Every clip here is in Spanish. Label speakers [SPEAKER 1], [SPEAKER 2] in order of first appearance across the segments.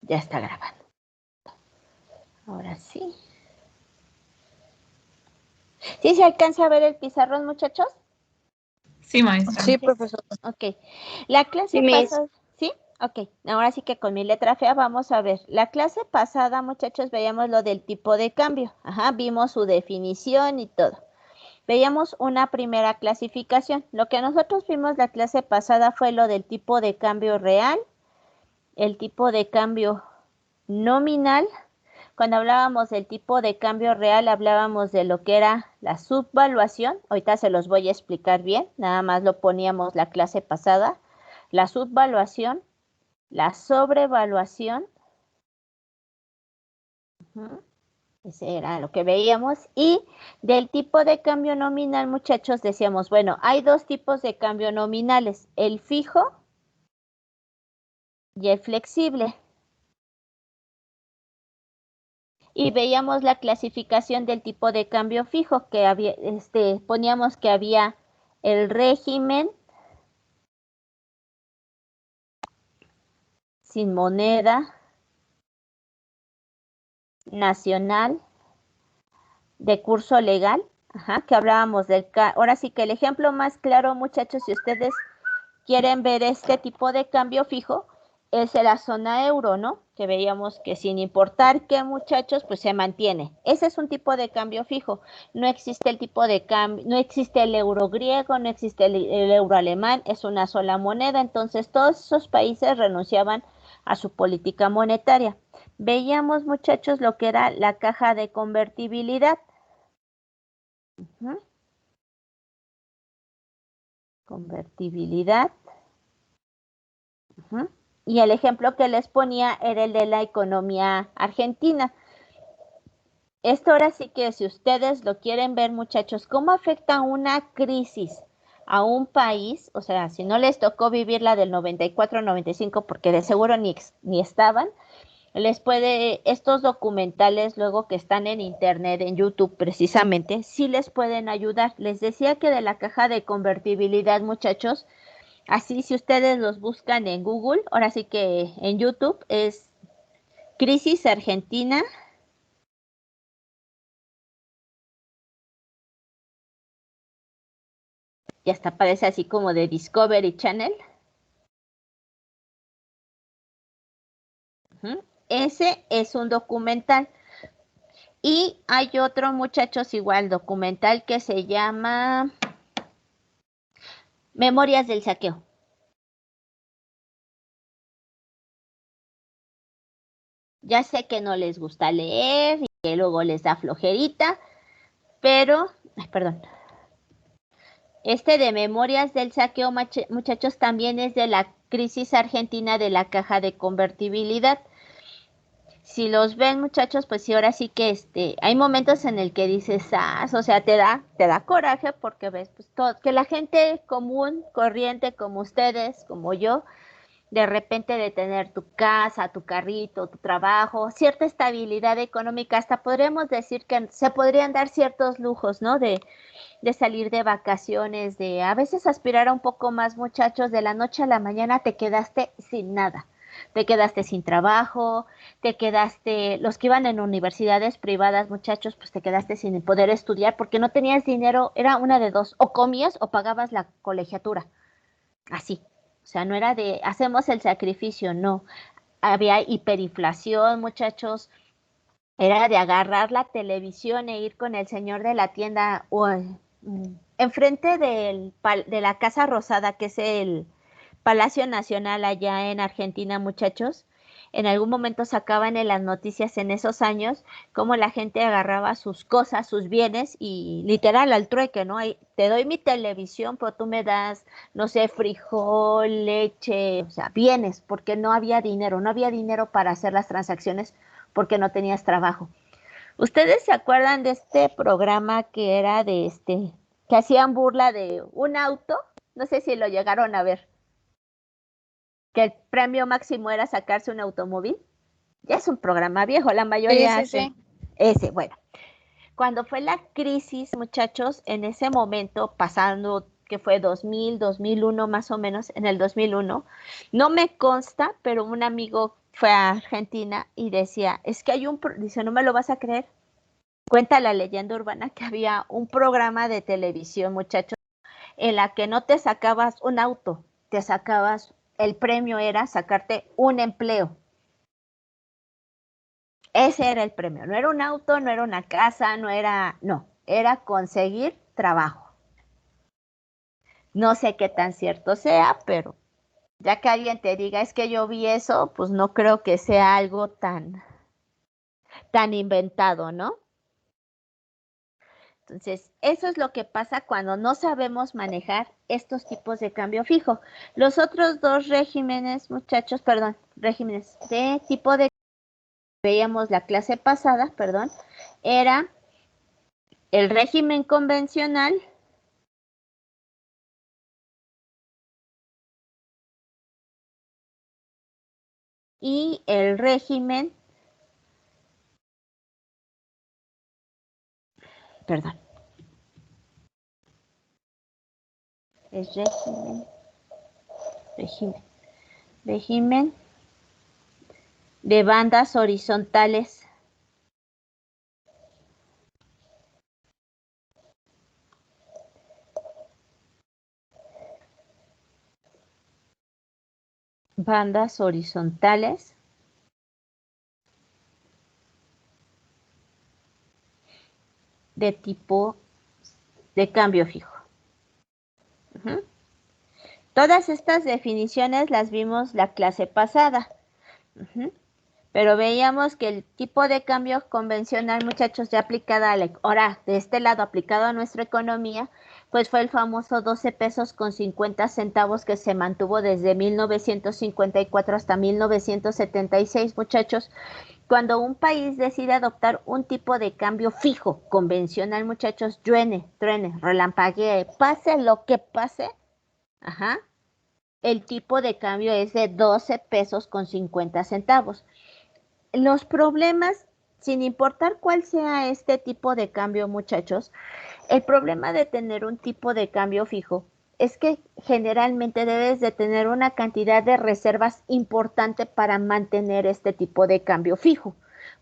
[SPEAKER 1] Ya está grabando. Ahora sí. ¿Sí se alcanza a ver el pizarrón, muchachos?
[SPEAKER 2] Sí, maestra.
[SPEAKER 3] Sí, profesor.
[SPEAKER 1] Ok. La clase pasada, ¿sí? Ok. Ahora sí que con mi letra fea vamos a ver. La clase pasada, muchachos, veíamos lo del tipo de cambio. Ajá, vimos su definición y todo. Veíamos una primera clasificación. Lo que nosotros vimos la clase pasada fue lo del tipo de cambio real, el tipo de cambio nominal. Cuando hablábamos del tipo de cambio real, hablábamos de lo que era la subvaluación. Ahorita se los voy a explicar bien, nada más lo poníamos la clase pasada. La subvaluación, la sobrevaluación. Ese era lo que veíamos. Y del tipo de cambio nominal, muchachos, decíamos, bueno, hay dos tipos de cambio nominales, el fijo y el flexible. Y veíamos la clasificación del tipo de cambio fijo, que había, poníamos que había el régimen sin moneda, nacional, de curso legal, que hablábamos del... Ahora sí que el ejemplo más claro, muchachos, si ustedes quieren ver este tipo de cambio fijo, es la zona euro, ¿no? Que veíamos que sin importar qué, muchachos, pues se mantiene. Ese es un tipo de cambio fijo. No existe el tipo de cambio, no existe el euro griego, no existe el euro alemán, es una sola moneda. Entonces todos esos países renunciaban a su política monetaria. Veíamos, muchachos, lo que era la caja de convertibilidad. Convertibilidad. Y el ejemplo que les ponía era el de la economía argentina. Esto ahora sí que si ustedes lo quieren ver, muchachos, cómo afecta una crisis a un país, o sea, si no les tocó vivir la del 94-95, porque de seguro ni estaban, les puede, estos documentales luego que están en internet, en YouTube precisamente, sí les pueden ayudar. Les decía que de la caja de convertibilidad, muchachos, así si ustedes los buscan en Google, ahora sí que en YouTube es Crisis Argentina. Y hasta parece así como de Discovery Channel. Ese es un documental. Y hay otro, muchachos, igual documental que se llama Memorias del Saqueo. Ya sé que no les gusta leer y que luego les da flojerita, pero, perdón. Este de Memorias del Saqueo, muchachos, también es de la crisis argentina de la caja de convertibilidad. Si los ven, muchachos, pues sí, ahora sí que hay momentos en el que dices, o sea, te da coraje porque ves pues todo, que la gente común, corriente, como ustedes, como yo, de repente de tener tu casa, tu carrito, tu trabajo, cierta estabilidad económica, hasta podríamos decir que se podrían dar ciertos lujos, ¿no? De salir de vacaciones, de a veces aspirar a un poco más, muchachos, de la noche a la mañana te quedaste sin nada. Te quedaste sin trabajo, te quedaste, los que iban en universidades privadas, muchachos, pues te quedaste sin poder estudiar porque no tenías dinero, era una de dos, o comías o pagabas la colegiatura, así. O sea, no era de, hacemos el sacrificio, no. Había hiperinflación, muchachos, era de agarrar la televisión e ir con el señor de la tienda enfrente de la Casa Rosada, que es el Palacio Nacional allá en Argentina, muchachos. En algún momento sacaban en las noticias en esos años cómo la gente agarraba sus cosas, sus bienes y literal al trueque, ¿no? Te doy mi televisión, pero tú me das, no sé, frijol, leche, o sea, bienes, porque no había dinero para hacer las transacciones porque no tenías trabajo. ¿Ustedes se acuerdan de este programa que era de que hacían burla de un auto? No sé si lo llegaron a ver, que el premio máximo era sacarse un automóvil. Ya es un programa viejo, la mayoría hace ese. Bueno, cuando fue la crisis, muchachos, en ese momento, pasando que fue 2000, 2001 más o menos, en el 2001, no me consta, pero un amigo fue a Argentina y decía, es que hay dice, no me lo vas a creer. Cuenta la leyenda urbana que había un programa de televisión, muchachos, en la que no te sacabas un auto, te sacabas, el premio era sacarte un empleo. Ese era el premio, no era un auto, no era una casa, no, era conseguir trabajo. No sé qué tan cierto sea, pero ya que alguien te diga, es que yo vi eso, pues no creo que sea algo tan inventado, ¿no? Entonces, eso es lo que pasa cuando no sabemos manejar estos tipos de cambio fijo. Los otros dos regímenes, muchachos, perdón, regímenes de tipo de, veíamos la clase pasada, perdón, era el régimen convencional y el régimen, perdón, es régimen de bandas horizontales. Bandas horizontales de tipo de cambio fijo. Todas estas definiciones las vimos la clase pasada. Pero veíamos que el tipo de cambio convencional, muchachos, ya aplicada ahora de este lado aplicado a nuestra economía, pues fue el famoso 12 pesos con 50 centavos que se mantuvo desde 1954 hasta 1976, muchachos. Cuando un país decide adoptar un tipo de cambio fijo, convencional, muchachos, truene, relampaguee, pase lo que pase, el tipo de cambio es de 12 pesos con 50 centavos. Los problemas, sin importar cuál sea este tipo de cambio, muchachos, el problema de tener un tipo de cambio fijo es que generalmente debes de tener una cantidad de reservas importante para mantener este tipo de cambio fijo.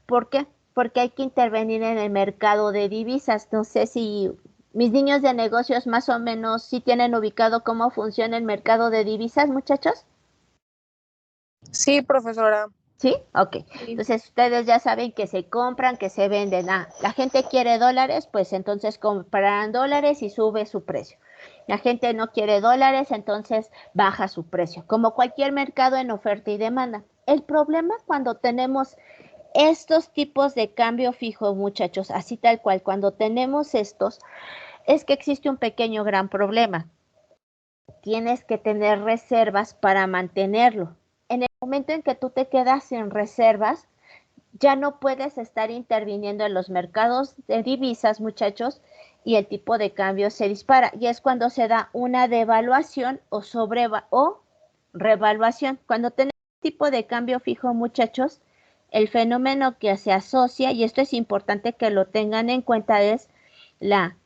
[SPEAKER 1] ¿Por qué? Porque hay que intervenir en el mercado de divisas. No sé si mis niños de negocios más o menos sí tienen ubicado cómo funciona el mercado de divisas, muchachos.
[SPEAKER 3] Sí, profesora.
[SPEAKER 1] ¿Sí? Ok. Entonces ustedes ya saben que se compran, que se venden. La gente quiere dólares, pues entonces comprarán dólares y sube su precio. La gente no quiere dólares, entonces baja su precio. Como cualquier mercado en oferta y demanda. El problema cuando tenemos estos tipos de cambio fijo, muchachos, así tal cual, cuando tenemos estos, es que existe un pequeño gran problema. Tienes que tener reservas para mantenerlo. En el momento en que tú te quedas sin reservas, ya no puedes estar interviniendo en los mercados de divisas, muchachos, y el tipo de cambio se dispara. Y es cuando se da una devaluación o revaluación. Cuando tenemos tipo de cambio fijo, muchachos, el fenómeno que se asocia, y esto es importante que lo tengan en cuenta, es la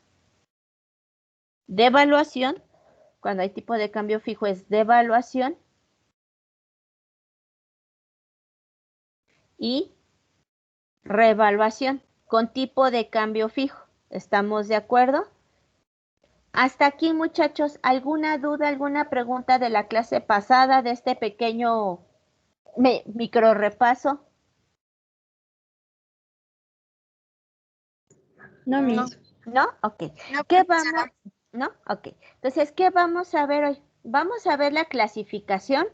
[SPEAKER 1] devaluación. Cuando hay tipo de cambio fijo es devaluación y revaluación con tipo de cambio fijo. ¿Estamos de acuerdo? Hasta aquí, muchachos, ¿alguna duda, alguna pregunta de la clase pasada, de este pequeño micro repaso?
[SPEAKER 2] No, Miss.
[SPEAKER 1] ¿No? Ok.
[SPEAKER 3] No,
[SPEAKER 1] ¿Qué
[SPEAKER 3] profesora.
[SPEAKER 1] vamos? ¿No? Ok. Entonces, ¿qué vamos a ver hoy? Vamos a ver la clasificación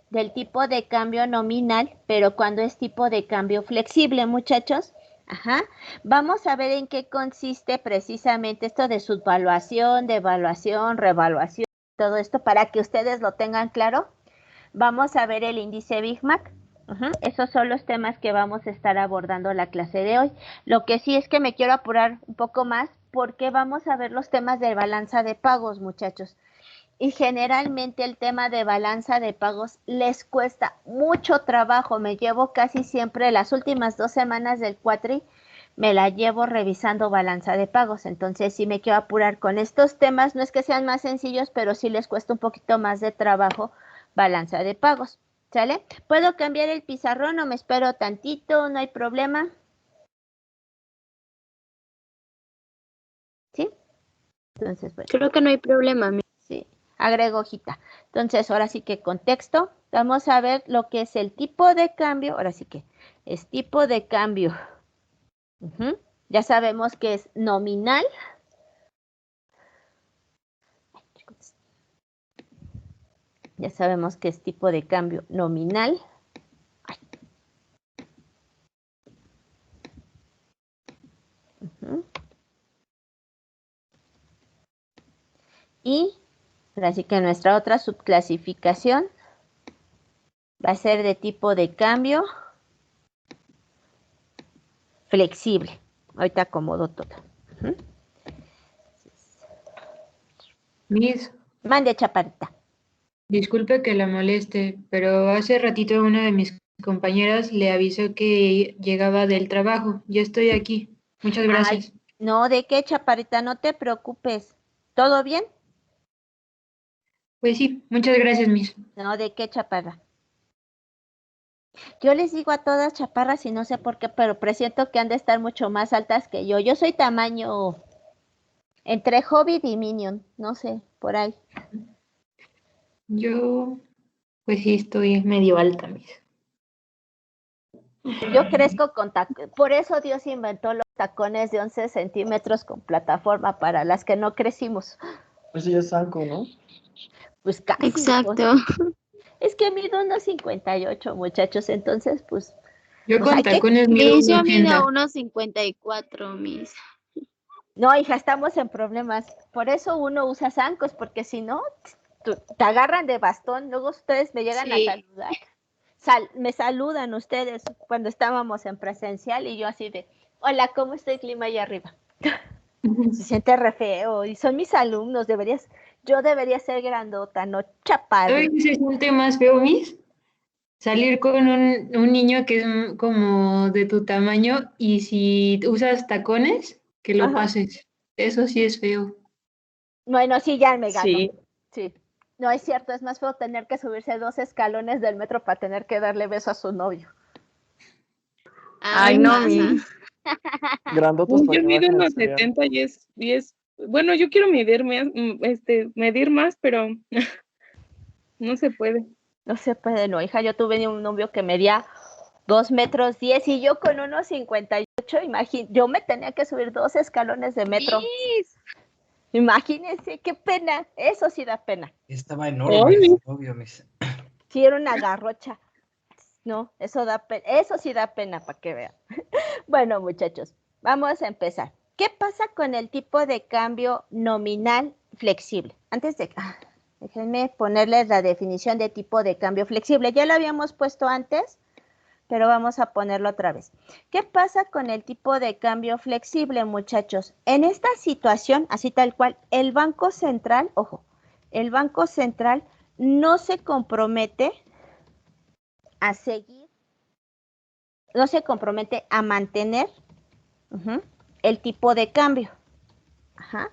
[SPEAKER 1] del tipo de cambio nominal, pero cuando es tipo de cambio flexible, muchachos. Vamos a ver en qué consiste precisamente esto de subvaluación, devaluación, revaluación, todo esto para que ustedes lo tengan claro. Vamos a ver el índice Big Mac. Esos son los temas que vamos a estar abordando la clase de hoy. Lo que sí es que me quiero apurar un poco más porque vamos a ver los temas de balanza de pagos, muchachos. Y generalmente el tema de balanza de pagos les cuesta mucho trabajo. Me llevo casi siempre las últimas 2 semanas del cuatri, me la llevo revisando balanza de pagos. Entonces sí me quiero apurar con estos temas. No es que sean más sencillos, pero sí les cuesta un poquito más de trabajo balanza de pagos. ¿Sale? ¿Puedo cambiar el pizarrón o me espero tantito? No hay problema. ¿Sí? Entonces, bueno.
[SPEAKER 4] Creo que no hay problema.
[SPEAKER 1] Sí, agrego hojita. Entonces, ahora sí que contexto. Vamos a ver lo que es el tipo de cambio. Ahora sí que es tipo de cambio. Ya sabemos que es nominal. Ya sabemos que es tipo de cambio nominal. Y así que nuestra otra subclasificación va a ser de tipo de cambio flexible. Ahorita acomodo todo.
[SPEAKER 2] Miss,
[SPEAKER 1] Mande, chaparrita.
[SPEAKER 2] disculpe que la moleste, pero hace ratito una de mis compañeras le avisó que llegaba del trabajo. Ya estoy aquí. Muchas gracias.
[SPEAKER 1] Ay, no, ¿de qué, chaparrita? No te preocupes. ¿Todo bien?
[SPEAKER 2] Pues sí, muchas gracias, Miss.
[SPEAKER 1] No, ¿de qué, chaparra? Yo les digo a todas chaparras y no sé por qué, pero presiento que han de estar mucho más altas que yo. Yo soy tamaño entre Hobbit y Minion, no sé, por ahí.
[SPEAKER 2] Yo, pues sí, estoy medio alta, Miss.
[SPEAKER 1] Yo crezco con tacones, por eso Dios inventó los tacones de 11 centímetros con plataforma para las que no crecimos.
[SPEAKER 5] Eso ya es Sanco, ¿no?
[SPEAKER 1] Pues casi.
[SPEAKER 4] Exacto.
[SPEAKER 1] Pues, es que mido 1,58, muchachos, entonces pues...
[SPEAKER 2] Yo
[SPEAKER 1] pues
[SPEAKER 2] con
[SPEAKER 1] hay que...
[SPEAKER 2] tacones mido
[SPEAKER 4] Miss, yo mido
[SPEAKER 2] 1,80.
[SPEAKER 4] 1.54, Miss.
[SPEAKER 1] No, hija, estamos en problemas. Por eso uno usa zancos, porque si no, te agarran de bastón. Luego ustedes me llegan
[SPEAKER 4] Sí.
[SPEAKER 1] a saludar. Me saludan ustedes cuando estábamos en presencial y yo así de, hola, ¿cómo está el clima allá arriba? Se siente re feo y son mis alumnos, yo debería ser grandota, no chaparro.
[SPEAKER 2] ¿Sabes qué se siente más feo, Miss? Salir con un niño que es como de tu tamaño y si usas tacones, que lo
[SPEAKER 1] Ajá.
[SPEAKER 2] pases. Eso sí es feo.
[SPEAKER 1] Bueno, sí, ya me ganó.
[SPEAKER 3] Sí.
[SPEAKER 1] Sí. No es cierto, es más feo tener que subirse 2 escalones del metro para tener que darle beso a su novio.
[SPEAKER 3] Ay,
[SPEAKER 4] Ay,
[SPEAKER 3] no,
[SPEAKER 4] pasa.
[SPEAKER 3] Miss.
[SPEAKER 5] Grandotos para
[SPEAKER 6] Yo
[SPEAKER 5] que
[SPEAKER 6] mido
[SPEAKER 5] bajen el
[SPEAKER 6] unos
[SPEAKER 5] cereal.
[SPEAKER 6] 70 y es, bueno, yo quiero medir más, pero no se puede.
[SPEAKER 1] No se puede, no, hija, yo tuve un novio que medía 2 metros 10 y yo con 1,58, yo me tenía que subir 2 escalones de metro.
[SPEAKER 4] Miss.
[SPEAKER 1] Imagínense, qué pena, eso sí da pena.
[SPEAKER 7] Estaba enorme,
[SPEAKER 6] Ay,
[SPEAKER 7] obvio, mis.
[SPEAKER 1] Sí, era una garrocha. No, eso da pena, eso sí da pena para que vean. Bueno, muchachos, vamos a empezar. ¿Qué pasa con el tipo de cambio nominal flexible? Antes de... déjenme ponerles la definición de tipo de cambio flexible. Ya lo habíamos puesto antes, pero vamos a ponerlo otra vez. ¿Qué pasa con el tipo de cambio flexible, muchachos? En esta situación, así tal cual, el Banco Central, ojo, el Banco Central no se compromete a seguir, no se compromete a mantener el tipo de cambio. Ajá.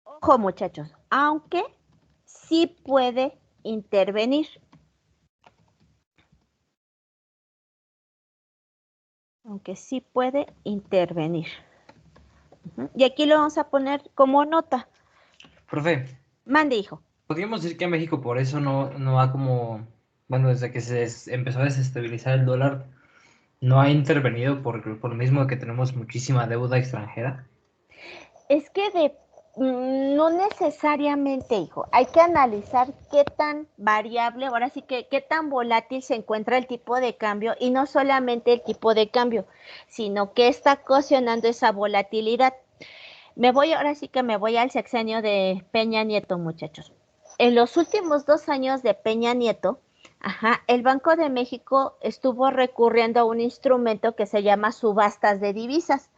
[SPEAKER 1] Ojo, muchachos, aunque sí puede intervenir. Aunque sí puede intervenir. Y aquí lo vamos a poner como nota.
[SPEAKER 7] Profe,
[SPEAKER 1] Mande, hijo.
[SPEAKER 7] podríamos decir que a México por eso no ha como, bueno, desde que empezó a desestabilizar el dólar, no ha intervenido por lo mismo que tenemos muchísima deuda extranjera.
[SPEAKER 1] Es que no necesariamente, hijo. Hay que analizar qué tan variable, ahora sí que qué tan volátil se encuentra el tipo de cambio y no solamente el tipo de cambio, sino qué está ocasionando esa volatilidad. Ahora sí que me voy al sexenio de Peña Nieto, muchachos. En los últimos 2 años de Peña Nieto, el Banco de México estuvo recurriendo a un instrumento que se llama subastas de divisas.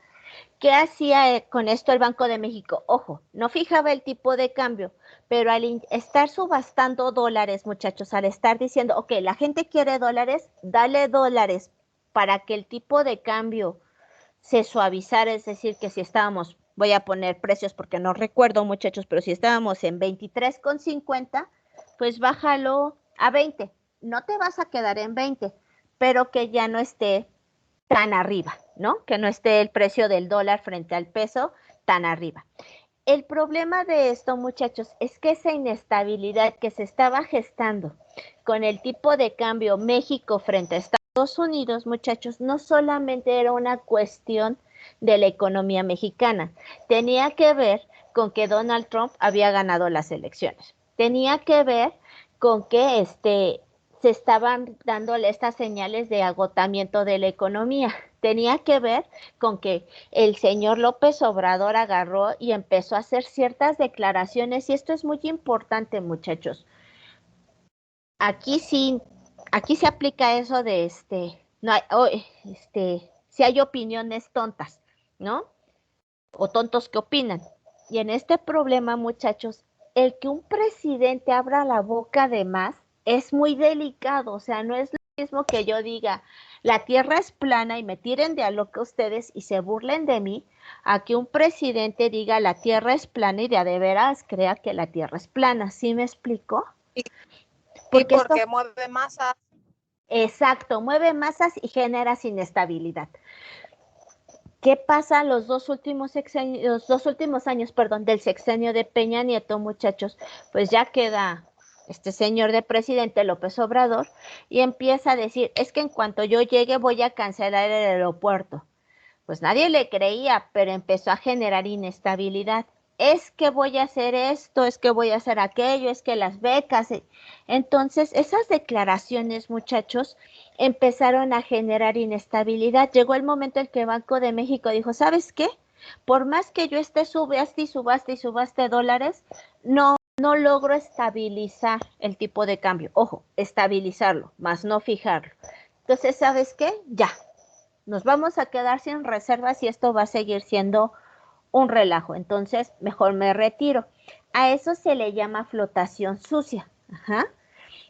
[SPEAKER 1] ¿Qué hacía con esto el Banco de México? Ojo, no fijaba el tipo de cambio, pero al estar subastando dólares, muchachos, al estar diciendo, ok, la gente quiere dólares, dale dólares para que el tipo de cambio se suavizara, es decir, que si estábamos, voy a poner precios porque no recuerdo, muchachos, pero si estábamos en 23,50, pues bájalo a 20, no te vas a quedar en 20, pero que ya no esté tan arriba, ¿no? Que no esté el precio del dólar frente al peso tan arriba. El problema de esto, muchachos, es que esa inestabilidad que se estaba gestando con el tipo de cambio México frente a Estados Unidos, muchachos, no solamente era una cuestión de la economía mexicana, tenía que ver con que Donald Trump había ganado las elecciones, tenía que ver con que se estaban dándole estas señales de agotamiento de la economía, tenía que ver con que el señor López Obrador agarró y empezó a hacer ciertas declaraciones, y esto es muy importante, muchachos. Aquí sí se aplica eso de no hay, si hay opiniones tontas, ¿no? O tontos que opinan. Y en este problema, muchachos, el que un presidente abra la boca de más es muy delicado, o sea, no es lo mismo que yo diga, la tierra es plana y me tiren de a loca ustedes y se burlen de mí, a que un presidente diga la tierra es plana y de veras crea que la tierra es plana. ¿Sí me explico?
[SPEAKER 3] Porque mueve masas.
[SPEAKER 1] Exacto, mueve masas y genera inestabilidad. ¿Qué pasa los dos últimos años, del sexenio de Peña Nieto, muchachos? Pues ya queda este señor de presidente López Obrador y empieza a decir, es que en cuanto yo llegue voy a cancelar el aeropuerto. Pues nadie le creía, pero empezó a generar inestabilidad. Es que voy a hacer esto, es que voy a hacer aquello, es que las becas. Entonces, esas declaraciones, muchachos, empezaron a generar inestabilidad. Llegó el momento en que el Banco de México dijo, ¿sabes qué? Por más que yo esté subaste y subaste dólares, no logro estabilizar el tipo de cambio. Ojo, estabilizarlo, más no fijarlo. Entonces, ¿sabes qué? Ya, nos vamos a quedar sin reservas y esto va a seguir siendo un relajo. Entonces, mejor me retiro. A eso se le llama flotación sucia. Ajá.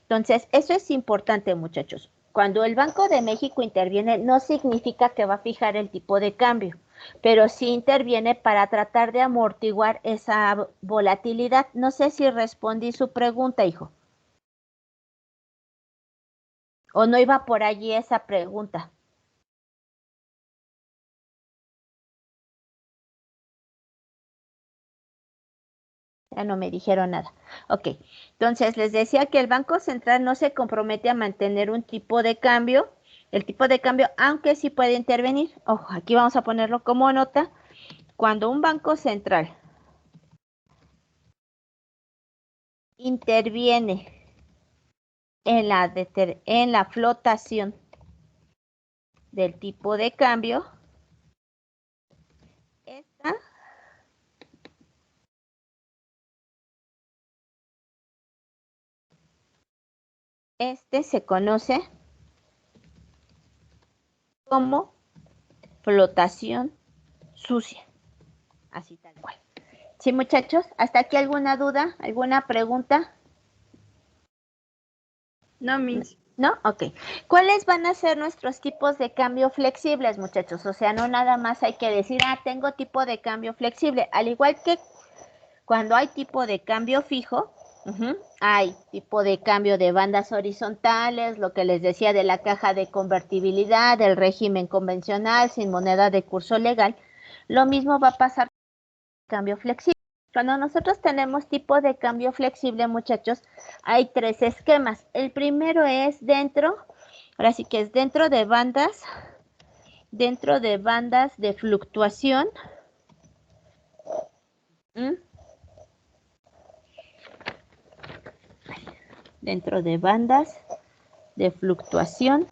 [SPEAKER 1] Entonces, eso es importante, muchachos. Cuando el Banco de México interviene, no significa que va a fijar el tipo de cambio, pero sí interviene para tratar de amortiguar esa volatilidad. No sé si respondí su pregunta, hijo. ¿O no iba por allí esa pregunta? Ya no me dijeron nada. Ok, entonces les decía que el Banco Central no se compromete a mantener un tipo de cambio, el tipo de cambio, aunque sí puede intervenir. Ojo, aquí vamos a ponerlo como nota. Cuando un Banco Central interviene en la flotación del tipo de cambio, se conoce como flotación sucia, así tal cual. ¿Sí, muchachos? ¿Hasta aquí alguna duda, alguna pregunta?
[SPEAKER 2] No, Miss.
[SPEAKER 1] ¿No? Ok. ¿Cuáles van a ser nuestros tipos de cambio flexibles, muchachos? O sea, no nada más hay que decir, tengo tipo de cambio flexible. Al igual que cuando hay tipo de cambio fijo, hay tipo de cambio de bandas horizontales, lo que les decía de la caja de convertibilidad, del régimen convencional, sin moneda de curso legal. Lo mismo va a pasar con el cambio flexible. Cuando nosotros tenemos tipo de cambio flexible, muchachos, hay tres esquemas. El primero es ahora sí que es dentro de bandas de fluctuación. Dentro de bandas de fluctuación.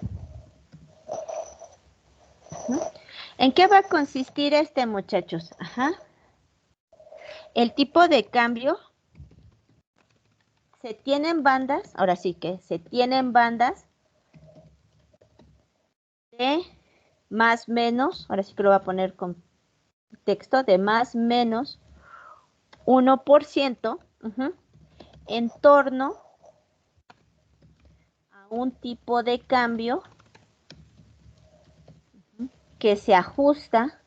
[SPEAKER 1] ¿En qué va a consistir muchachos? El tipo de cambio se tienen bandas, ahora sí que se tienen bandas de más menos, ahora sí que lo voy a poner con texto, de más menos 1% en torno a un tipo de cambio que se ajusta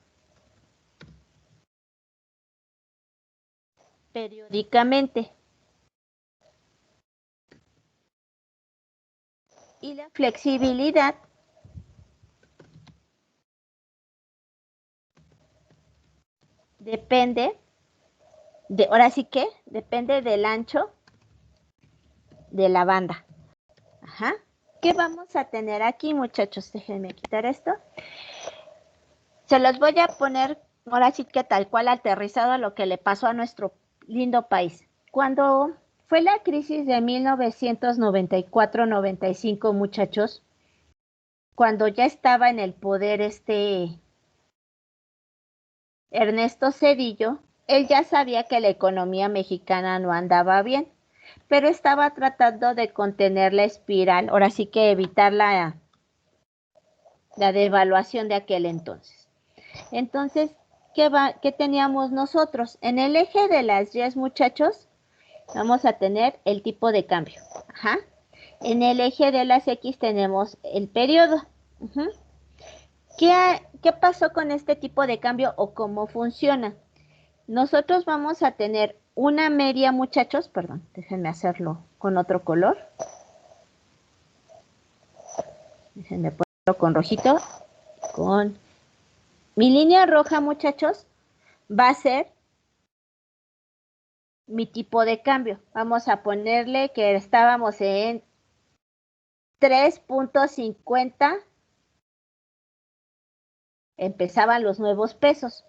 [SPEAKER 1] periódicamente. Y la flexibilidad depende ahora sí que depende del ancho de la banda. Ajá. ¿Qué vamos a tener aquí, muchachos? Déjenme quitar esto. Se los voy a poner ahora sí que tal cual aterrizado a lo que le pasó a nuestro lindo país. Cuando fue la crisis de 1994-95, muchachos, cuando ya estaba en el poder Ernesto Zedillo, él ya sabía que la economía mexicana no andaba bien, pero estaba tratando de contener la espiral, ahora sí que evitar la devaluación de aquel entonces. Entonces, ¿qué teníamos nosotros? En el eje de las Y, muchachos, vamos a tener el tipo de cambio. Ajá. En el eje de las X tenemos el periodo. ¿Qué pasó con este tipo de cambio o cómo funciona? Nosotros vamos a tener una media, muchachos, perdón, déjenme hacerlo con otro color. Déjenme ponerlo con rojito. Con mi línea roja, muchachos, va a ser mi tipo de cambio. Vamos a ponerle que estábamos en 3.50. Empezaban los nuevos pesos.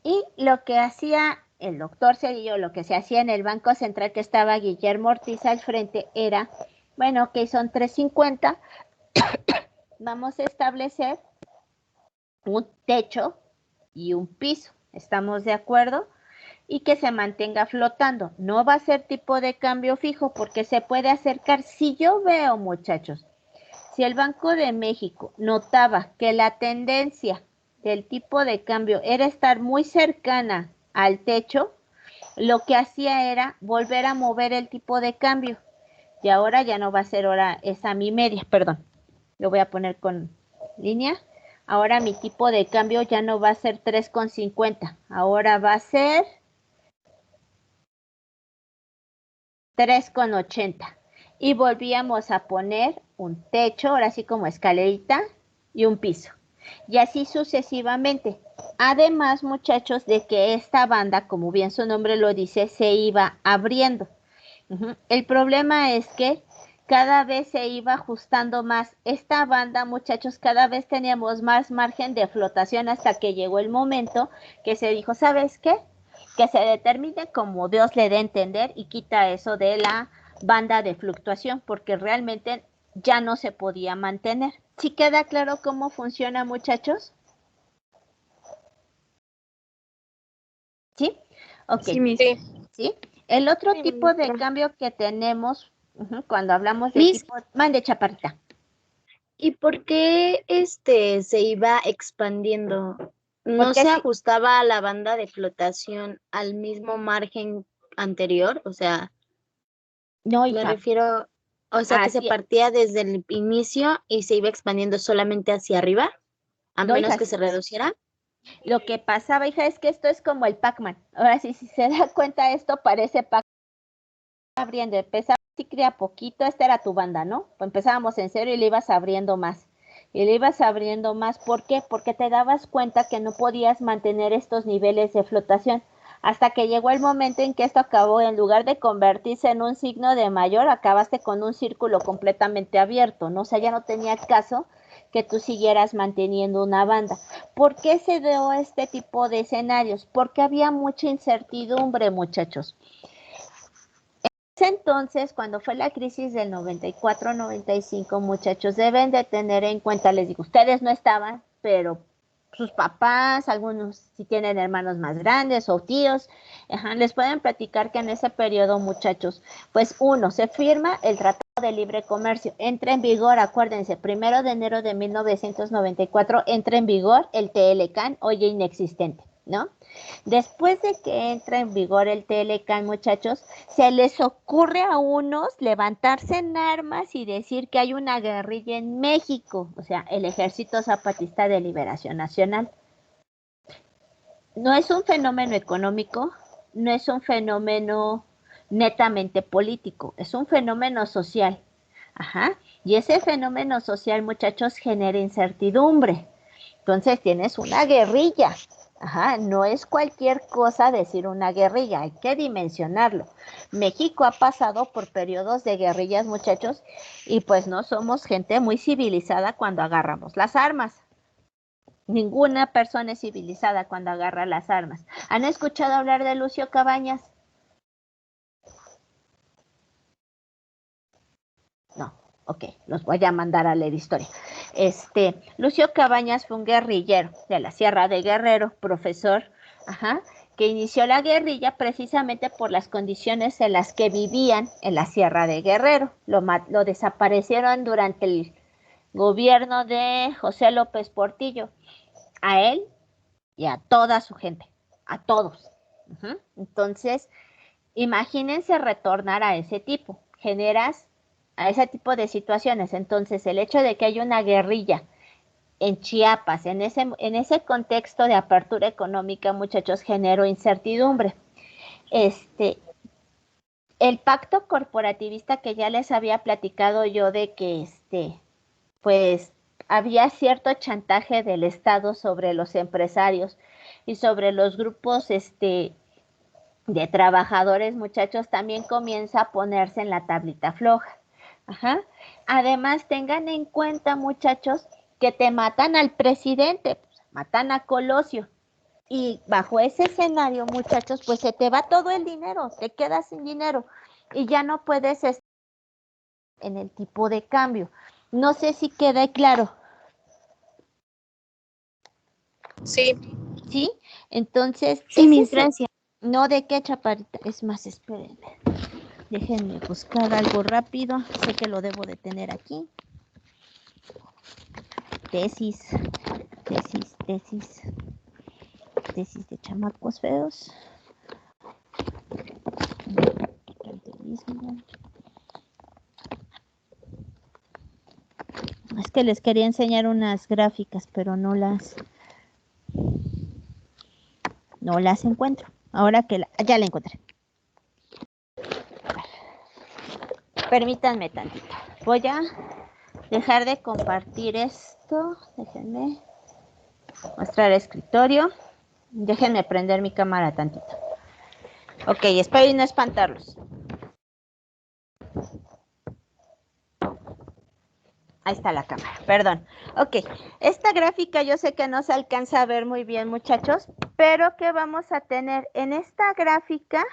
[SPEAKER 1] Y lo que hacía el doctor Zedillo, lo que se hacía en el Banco Central, que estaba Guillermo Ortiz al frente, era, bueno, que son 3.50, vamos a establecer un techo y un piso, ¿estamos de acuerdo? Y que se mantenga flotando. No va a ser tipo de cambio fijo porque se puede acercar. Si yo veo, muchachos, si el Banco de México notaba que la tendencia del tipo de cambio era estar muy cercana al techo, lo que hacía era volver a mover el tipo de cambio. Y ahora ya no va a ser ahora esa mi media, perdón. Lo voy a poner con línea. Ahora mi tipo de cambio ya no va a ser 3.50. Ahora va a ser 3.80. Y volvíamos a poner un techo, ahora sí como escalerita, y un piso. Y así sucesivamente. Además, muchachos, de que esta banda, como bien su nombre lo dice, se iba abriendo. El problema es que cada vez se iba ajustando más. Esta banda, muchachos, cada vez teníamos más margen de flotación hasta que llegó el momento que se dijo, ¿sabes qué? Que se determine como Dios le dé a entender y quita eso de la banda de fluctuación porque realmente ya no se podía mantener. ¿Sí queda claro cómo funciona, muchachos? ¿Sí? Ok.
[SPEAKER 4] Sí, Miss.
[SPEAKER 1] ¿Sí? El otro
[SPEAKER 4] Sí,
[SPEAKER 1] tipo de
[SPEAKER 4] maestra.
[SPEAKER 1] cambio que tenemos cuando hablamos de
[SPEAKER 4] Miss,
[SPEAKER 1] tipo... Mande, chaparrita.
[SPEAKER 4] ¿y por qué se iba expandiendo? ¿No
[SPEAKER 1] Porque
[SPEAKER 4] se
[SPEAKER 1] sí,
[SPEAKER 4] ajustaba a la banda de flotación al mismo margen anterior? O sea,
[SPEAKER 1] no,
[SPEAKER 4] me
[SPEAKER 1] hija,
[SPEAKER 4] refiero, o sea, que se
[SPEAKER 1] así,
[SPEAKER 4] partía desde el inicio y se iba expandiendo solamente hacia arriba, a
[SPEAKER 1] no,
[SPEAKER 4] menos
[SPEAKER 1] hija,
[SPEAKER 4] que se reduciera.
[SPEAKER 1] lo que pasaba, hija, es que esto es como el Pac-Man. Ahora sí, si se da cuenta, esto parece Pac-Man abriendo. Empezaba así, crea poquito, esta era tu banda, ¿no? Pues empezábamos en cero y le ibas abriendo más. Y le ibas abriendo más, ¿por qué? Porque te dabas cuenta que no podías mantener estos niveles de flotación. Hasta que llegó el momento en que esto acabó, en lugar de convertirse en un signo de mayor, acabaste con un círculo completamente abierto, ¿no? O sea, ya no tenía caso que tú siguieras manteniendo una banda. ¿Por qué se dio este tipo de escenarios? Porque había mucha incertidumbre, muchachos. Entonces, cuando fue la crisis del 94-95, muchachos, deben de tener en cuenta, les digo, ustedes no estaban, pero sus papás, algunos si tienen hermanos más grandes o tíos, les pueden platicar que en ese periodo, muchachos, pues uno, se firma el Tratado de Libre Comercio, entra en vigor, acuérdense, 1 de enero de 1994, entra en vigor el TLCAN, hoy inexistente, ¿no? Después de que entra en vigor el TLCAN, muchachos, se les ocurre a unos levantarse en armas y decir que hay una guerrilla en México, o sea, el Ejército Zapatista de Liberación Nacional. No es un fenómeno económico, no es un fenómeno netamente político, es un fenómeno social. Ajá. Y ese fenómeno social, muchachos, genera incertidumbre. Entonces tienes una guerrilla. Ajá, no es cualquier cosa decir una guerrilla, hay que dimensionarlo. México ha pasado por periodos de guerrillas, muchachos, y pues no somos gente muy civilizada cuando agarramos las armas. Ninguna persona es civilizada cuando agarra las armas. ¿Han escuchado hablar de Lucio Cabañas? No, ok, los voy a mandar a leer historia. Lucio Cabañas fue un guerrillero de la Sierra de Guerrero, profesor, que inició la guerrilla precisamente por las condiciones en las que vivían en la Sierra de Guerrero. Lo desaparecieron durante el gobierno de José López Portillo, a él y a toda su gente, a todos. Entonces, imagínense retornar a ese tipo, generas a ese tipo de situaciones. Entonces, el hecho de que haya una guerrilla en Chiapas, en ese contexto de apertura económica, muchachos, generó incertidumbre. El pacto corporativista que ya les había platicado yo de que, pues, había cierto chantaje del Estado sobre los empresarios y sobre los grupos, de trabajadores, muchachos, también comienza a ponerse en la tablita floja. Además, tengan en cuenta, muchachos, que te matan al presidente, pues, matan a Colosio. Y bajo ese escenario, muchachos, pues se te va todo el dinero, te quedas sin dinero y ya no puedes estar en el tipo de cambio. No sé si queda claro.
[SPEAKER 3] Sí.
[SPEAKER 1] ¿Sí? Entonces,
[SPEAKER 4] sí, mis gracias.
[SPEAKER 1] No, ¿de qué, chaparrita? Es más, espérenme. Déjenme buscar algo rápido. Sé que lo debo de tener aquí. Tesis de chamacos feos. Es que les quería enseñar unas gráficas, pero no las encuentro. Ahora que ya la encontré. Permítanme tantito. Voy a dejar de compartir esto. Déjenme mostrar el escritorio. Déjenme prender mi cámara tantito. Ok, espero no espantarlos. Ahí está la cámara, perdón. Ok, esta gráfica yo sé que no se alcanza a ver muy bien, muchachos, pero ¿qué vamos a tener? En esta gráfica,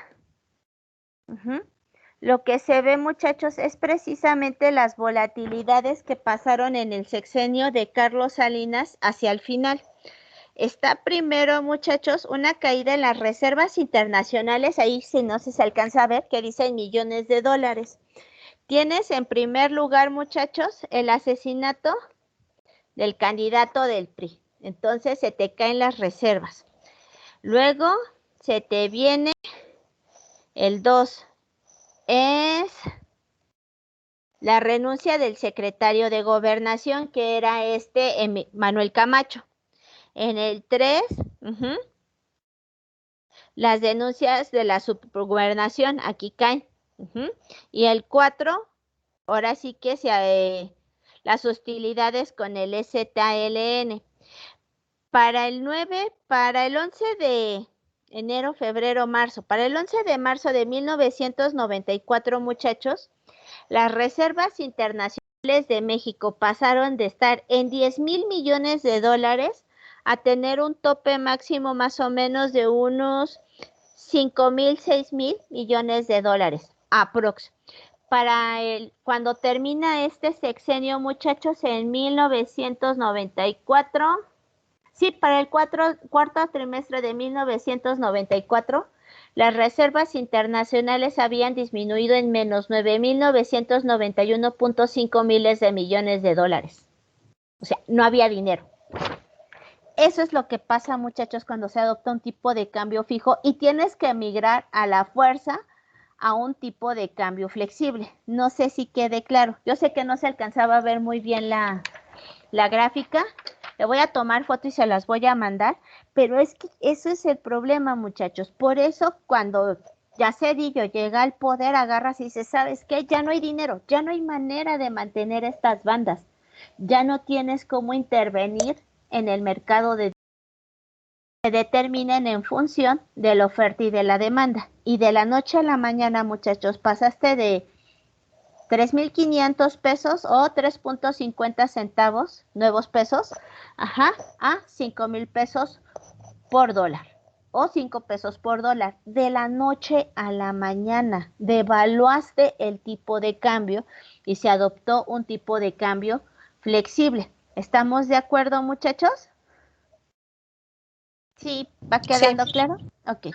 [SPEAKER 1] lo que se ve, muchachos, es precisamente las volatilidades que pasaron en el sexenio de Carlos Salinas hacia el final. Está primero, muchachos, una caída en las reservas internacionales, ahí si no se alcanza a ver, que dicen millones de dólares. Tienes en primer lugar, muchachos, el asesinato del candidato del PRI. Entonces se te caen las reservas. Luego se te viene el 2. Es la renuncia del secretario de Gobernación, que era Manuel Camacho. En el 3, las denuncias de la subgobernación, aquí caen. Y el 4, ahora sí que las hostilidades con el EZLN. Para el 9, para el 11 de enero, febrero, marzo, para el 11 de marzo de 1994, muchachos, las reservas internacionales de México pasaron de estar en 10,000 millones de dólares a tener un tope máximo más o menos de unos 5,000, 6,000 millones de dólares, aprox. Cuando termina este sexenio, muchachos, en 1994, sí, para el cuarto trimestre de 1994, las reservas internacionales habían disminuido en menos 9,991.5 miles de millones de dólares. O sea, no había dinero. Eso es lo que pasa, muchachos, cuando se adopta un tipo de cambio fijo y tienes que migrar a la fuerza a un tipo de cambio flexible. No sé si quede claro. Yo sé que no se alcanzaba a ver muy bien la gráfica. Le voy a tomar foto y se las voy a mandar, pero es que eso es el problema, muchachos. Por eso cuando ya Cedillo llega al poder, agarras y dice, ¿sabes qué? Ya no hay dinero, ya no hay manera de mantener estas bandas, ya no tienes cómo intervenir en el mercado de se determinen en función de la oferta y de la demanda. Y de la noche a la mañana, muchachos, pasaste de 3,500 pesos o 3.50 centavos, nuevos pesos, ajá, a 5,000 pesos por dólar o 5 pesos por dólar. De la noche a la mañana devaluaste el tipo de cambio y se adoptó un tipo de cambio flexible. ¿Estamos de acuerdo, muchachos? Sí, ¿va quedando claro? Ok.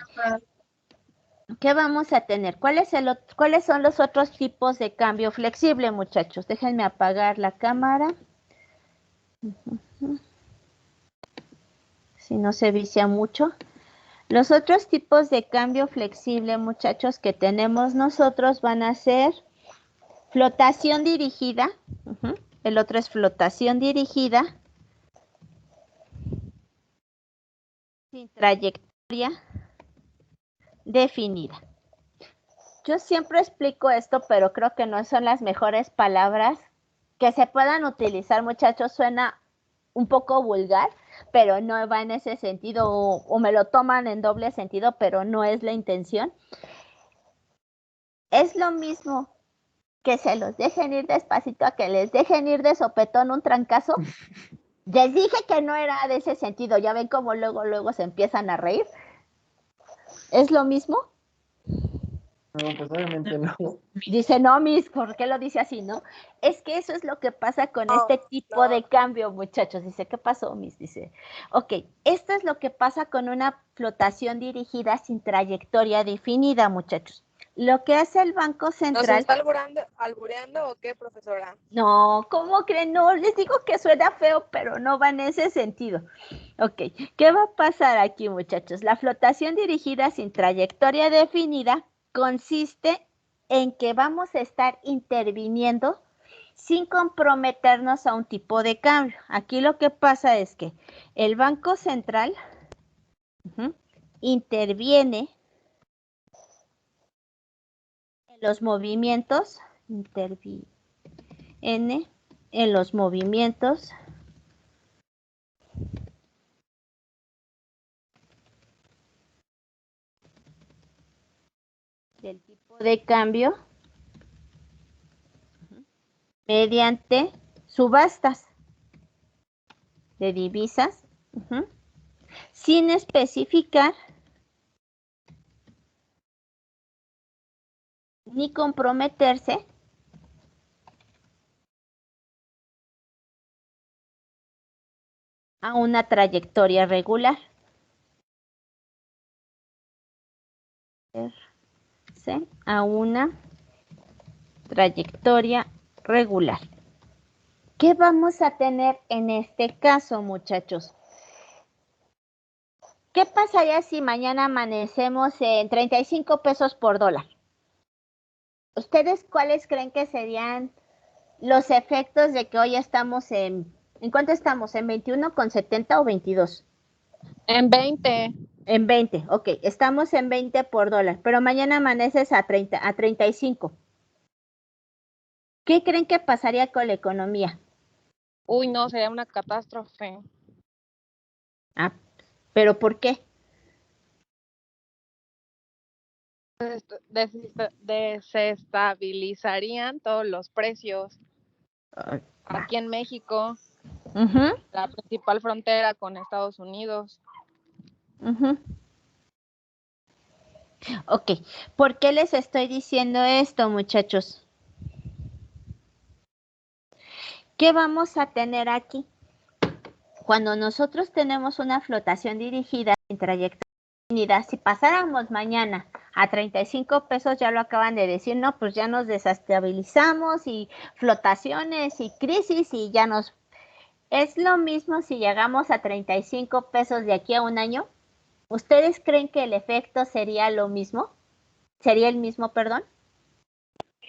[SPEAKER 1] ¿Qué vamos a tener? ¿Cuáles son los otros tipos de cambio flexible, muchachos? Déjenme apagar la cámara. Si no se vicia mucho. Los otros tipos de cambio flexible, muchachos, que tenemos nosotros van a ser flotación dirigida. El otro es flotación dirigida. Sin trayectoria definida. Yo siempre explico esto, pero creo que no son las mejores palabras que se puedan utilizar, muchachos. Suena un poco vulgar, pero no va en ese sentido, o me lo toman en doble sentido, pero no es la intención. Es lo mismo que se los dejen ir despacito a que les dejen ir de sopetón un trancazo. Les dije que no era de ese sentido, ya ven cómo luego se empiezan a reír. ¿Es lo mismo?
[SPEAKER 5] No, pues obviamente no.
[SPEAKER 1] Dice, no, Miss, ¿por qué lo dice así, no? Es que eso es lo que pasa con este tipo de cambio, muchachos. Dice, ¿qué pasó, Miss? Dice, ok, esto es lo que pasa con una flotación dirigida sin trayectoria definida, muchachos. Lo que hace el Banco Central...
[SPEAKER 3] ¿Nos está albureando o qué, profesora?
[SPEAKER 1] No, ¿cómo creen? No, les digo que suena feo, pero no va en ese sentido. Ok, ¿qué va a pasar aquí, muchachos? La flotación dirigida sin trayectoria definida consiste en que vamos a estar interviniendo sin comprometernos a un tipo de cambio. Aquí lo que pasa es que el Banco Central interviene en los movimientos, en los movimientos del tipo de cambio mediante subastas de divisas, sin especificar ni comprometerse a una trayectoria regular. A una trayectoria regular. ¿Qué vamos a tener en este caso, muchachos? ¿Qué pasaría si mañana amanecemos en 35 pesos por dólar? ¿Ustedes cuáles creen que serían los efectos de que hoy estamos ¿en cuánto estamos? ¿En 21,70 o 22?
[SPEAKER 3] En 20.
[SPEAKER 1] En 20, ok, estamos en 20 por dólar, pero mañana amaneces a 35. ¿Qué creen que pasaría con la economía?
[SPEAKER 3] Uy, no, sería una catástrofe.
[SPEAKER 1] Ah, ¿pero por qué?
[SPEAKER 3] Desestabilizarían todos los precios. Aquí en México, la principal frontera con Estados Unidos.
[SPEAKER 1] Ok, ¿por qué les estoy diciendo esto, muchachos? ¿Qué vamos a tener aquí? Cuando nosotros tenemos una flotación dirigida sin trayectoria definida, si pasáramos mañana a 35 pesos, ya lo acaban de decir, no, pues ya nos desestabilizamos y flotaciones y crisis y ya nos... ¿Es lo mismo si llegamos a 35 pesos de aquí a un año? ¿Ustedes creen que el efecto sería lo mismo? ¿Sería el mismo, perdón?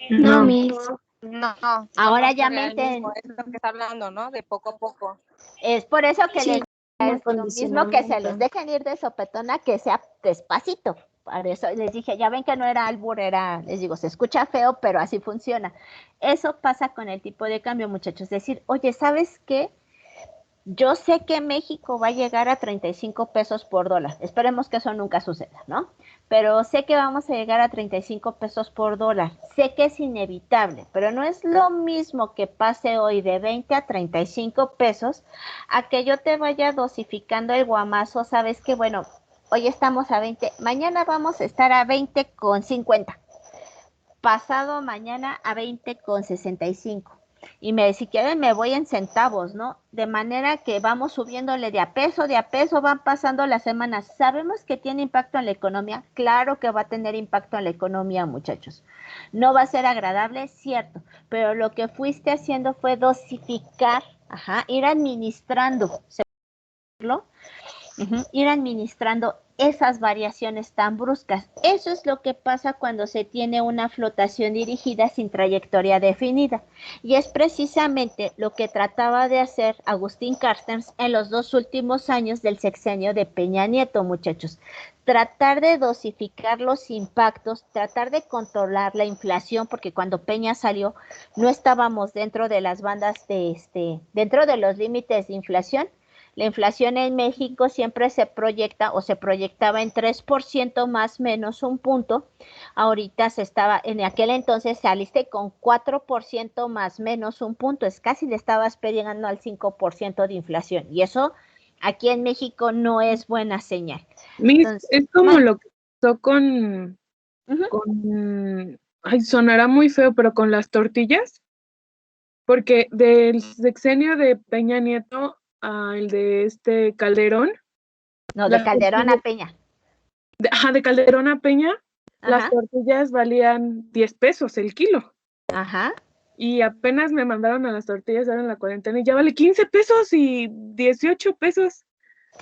[SPEAKER 4] No, Miss.
[SPEAKER 3] No.
[SPEAKER 1] Ahora
[SPEAKER 3] no
[SPEAKER 1] ya
[SPEAKER 3] sería
[SPEAKER 1] me
[SPEAKER 3] el mismo,
[SPEAKER 1] entienden.
[SPEAKER 3] es lo que está hablando, ¿no? De poco a poco.
[SPEAKER 1] Es por eso que
[SPEAKER 4] Sí,
[SPEAKER 1] les es lo mismo que se los dejen ir de sopetón a que sea despacito. Por eso les dije, ya ven que no era albur, les digo, se escucha feo, pero así funciona. Eso pasa con el tipo de cambio, muchachos. Es decir, oye, ¿sabes qué? Yo sé que México va a llegar a 35 pesos por dólar. Esperemos que eso nunca suceda, ¿no? Pero sé que vamos a llegar a 35 pesos por dólar. Sé que es inevitable, pero no es lo mismo que pase hoy de 20 a 35 pesos a que yo te vaya dosificando el guamazo. Sabes que, bueno, hoy estamos a 20, mañana vamos a estar a 20,50. Pasado mañana a 20,65. Y si quieren me voy en centavos, ¿no? De manera que vamos subiéndole de a peso, van pasando las semanas. ¿Sabemos que tiene impacto en la economía? Claro que va a tener impacto en la economía, muchachos. No va a ser agradable, cierto, pero lo que fuiste haciendo fue dosificar, ir administrando, ir administrando esas variaciones tan bruscas. Eso es lo que pasa cuando se tiene una flotación dirigida sin trayectoria definida. Y es precisamente lo que trataba de hacer Agustín Carstens en los 2 últimos años del sexenio de Peña Nieto, muchachos. Tratar de dosificar los impactos, tratar de controlar la inflación, porque cuando Peña salió no estábamos dentro de las bandas dentro de los límites de inflación. La inflación en México siempre se proyecta o se proyectaba en 3% más menos un punto. Ahorita en aquel entonces saliste con 4% más menos un punto. Es casi le estabas pegando al 5% de inflación. Y eso aquí en México no es buena señal.
[SPEAKER 6] Entonces, es como lo que pasó con, ay, sonará muy feo, pero con las tortillas. Porque del sexenio de Peña Nieto al de Calderón.
[SPEAKER 1] No, de Calderón a Peña.
[SPEAKER 6] De Calderón a Peña, las tortillas valían 10 pesos el kilo. Y apenas me mandaron a las tortillas ahora en la cuarentena y ya vale 15 pesos y 18 pesos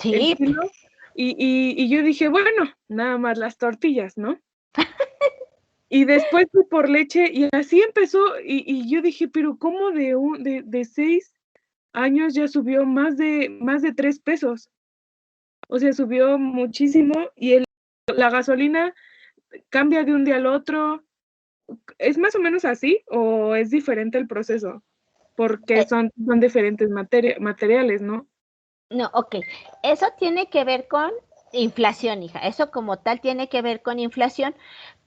[SPEAKER 6] el kilo. Y yo dije, bueno, nada más las tortillas, ¿no? Y después fui por leche y así empezó. Y yo dije, pero ¿cómo de 6 años ya subió más de 3 pesos? O sea, subió muchísimo y la gasolina cambia de un día al otro. ¿Es más o menos así o es diferente el proceso? Porque son diferentes materiales, ¿no?
[SPEAKER 1] No, ok. Eso tiene que ver con inflación, hija. Eso como tal tiene que ver con inflación,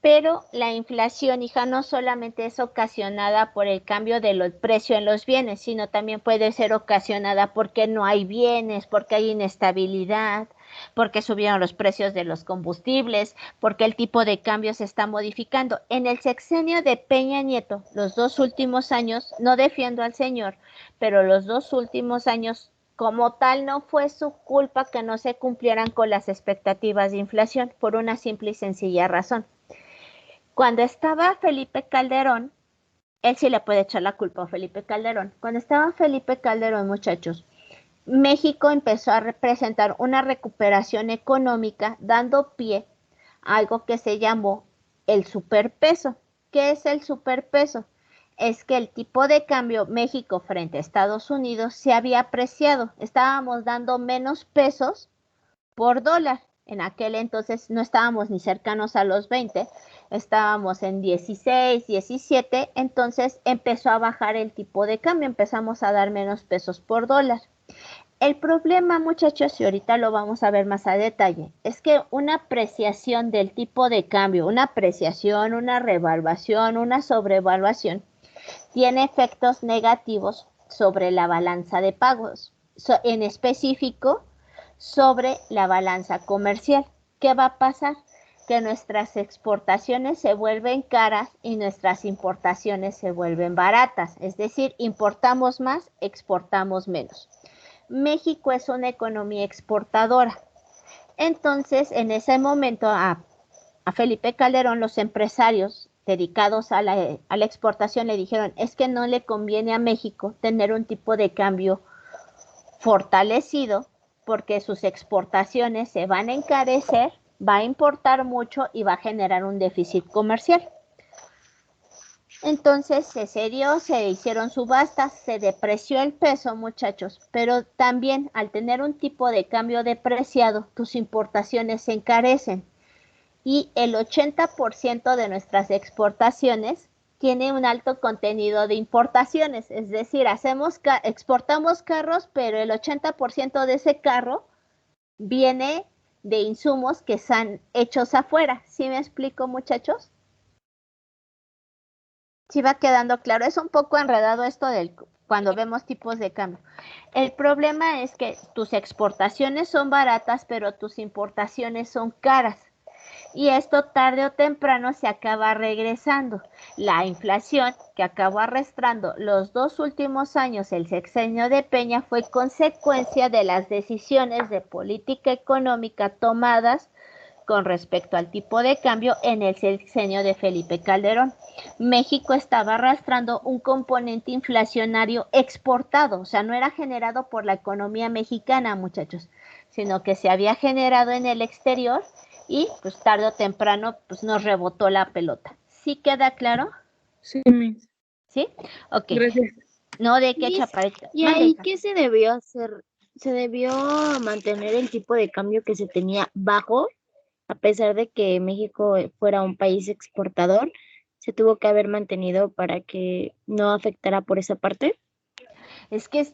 [SPEAKER 1] pero la inflación, hija, no solamente es ocasionada por el cambio del precio en los bienes, sino también puede ser ocasionada porque no hay bienes, porque hay inestabilidad, porque subieron los precios de los combustibles, porque el tipo de cambio se está modificando. En el sexenio de Peña Nieto, los 2 últimos años, no defiendo al señor, pero los 2 últimos años como tal, no fue su culpa que no se cumplieran con las expectativas de inflación, por una simple y sencilla razón. Cuando estaba Felipe Calderón, él sí le puede echar la culpa a Felipe Calderón. Cuando estaba Felipe Calderón, muchachos, México empezó a representar una recuperación económica, dando pie a algo que se llamó el superpeso. ¿Qué es el superpeso? Es que el tipo de cambio México frente a Estados Unidos se había apreciado. Estábamos dando menos pesos por dólar. En aquel entonces no estábamos ni cercanos a los 20, estábamos en 16, 17, entonces empezó a bajar el tipo de cambio, empezamos a dar menos pesos por dólar. El problema, muchachos, y ahorita lo vamos a ver más a detalle, es que una apreciación del tipo de cambio, una apreciación, una revaluación, una sobrevaluación, tiene efectos negativos sobre la balanza de pagos, en específico sobre la balanza comercial. ¿Qué va a pasar? Que nuestras exportaciones se vuelven caras y nuestras importaciones se vuelven baratas, es decir, importamos más, exportamos menos. México es una economía exportadora. Entonces, en ese momento a Felipe Calderón, los empresarios dedicados a la exportación le dijeron, es que no le conviene a México tener un tipo de cambio fortalecido porque sus exportaciones se van a encarecer, va a importar mucho y va a generar un déficit comercial. Entonces se cedió, se hicieron subastas, se depreció el peso, muchachos, pero también al tener un tipo de cambio depreciado, tus importaciones se encarecen. y el 80% de nuestras exportaciones tiene un alto contenido de importaciones, es decir, exportamos carros, pero el 80% de ese carro viene de insumos que están hechos afuera. ¿Sí me explico, muchachos? Sí va quedando claro. Es un poco enredado esto cuando vemos tipos de cambio. El problema es que tus exportaciones son baratas, pero tus importaciones son caras. Y esto tarde o temprano se acaba regresando. La inflación que acabó arrastrando los 2 últimos años el sexenio de Peña fue consecuencia de las decisiones de política económica tomadas con respecto al tipo de cambio en el sexenio de Felipe Calderón. México estaba arrastrando un componente inflacionario exportado, o sea, no era generado por la economía mexicana, muchachos, sino que se había generado en el exterior y pues tarde o temprano pues nos rebotó la pelota. ¿Sí queda claro?
[SPEAKER 6] Sí, Miss.
[SPEAKER 1] ¿Sí? Ok.
[SPEAKER 6] Gracias.
[SPEAKER 1] No, de qué,
[SPEAKER 4] Miss,
[SPEAKER 1] Chaparrita.
[SPEAKER 4] ¿y
[SPEAKER 1] Mande,
[SPEAKER 4] ahí
[SPEAKER 1] hija.
[SPEAKER 4] qué se debió hacer? ¿Se debió mantener el tipo de cambio que se tenía bajo? A pesar de que México fuera un país exportador, se tuvo que haber mantenido para que no afectara por esa parte.
[SPEAKER 1] Es que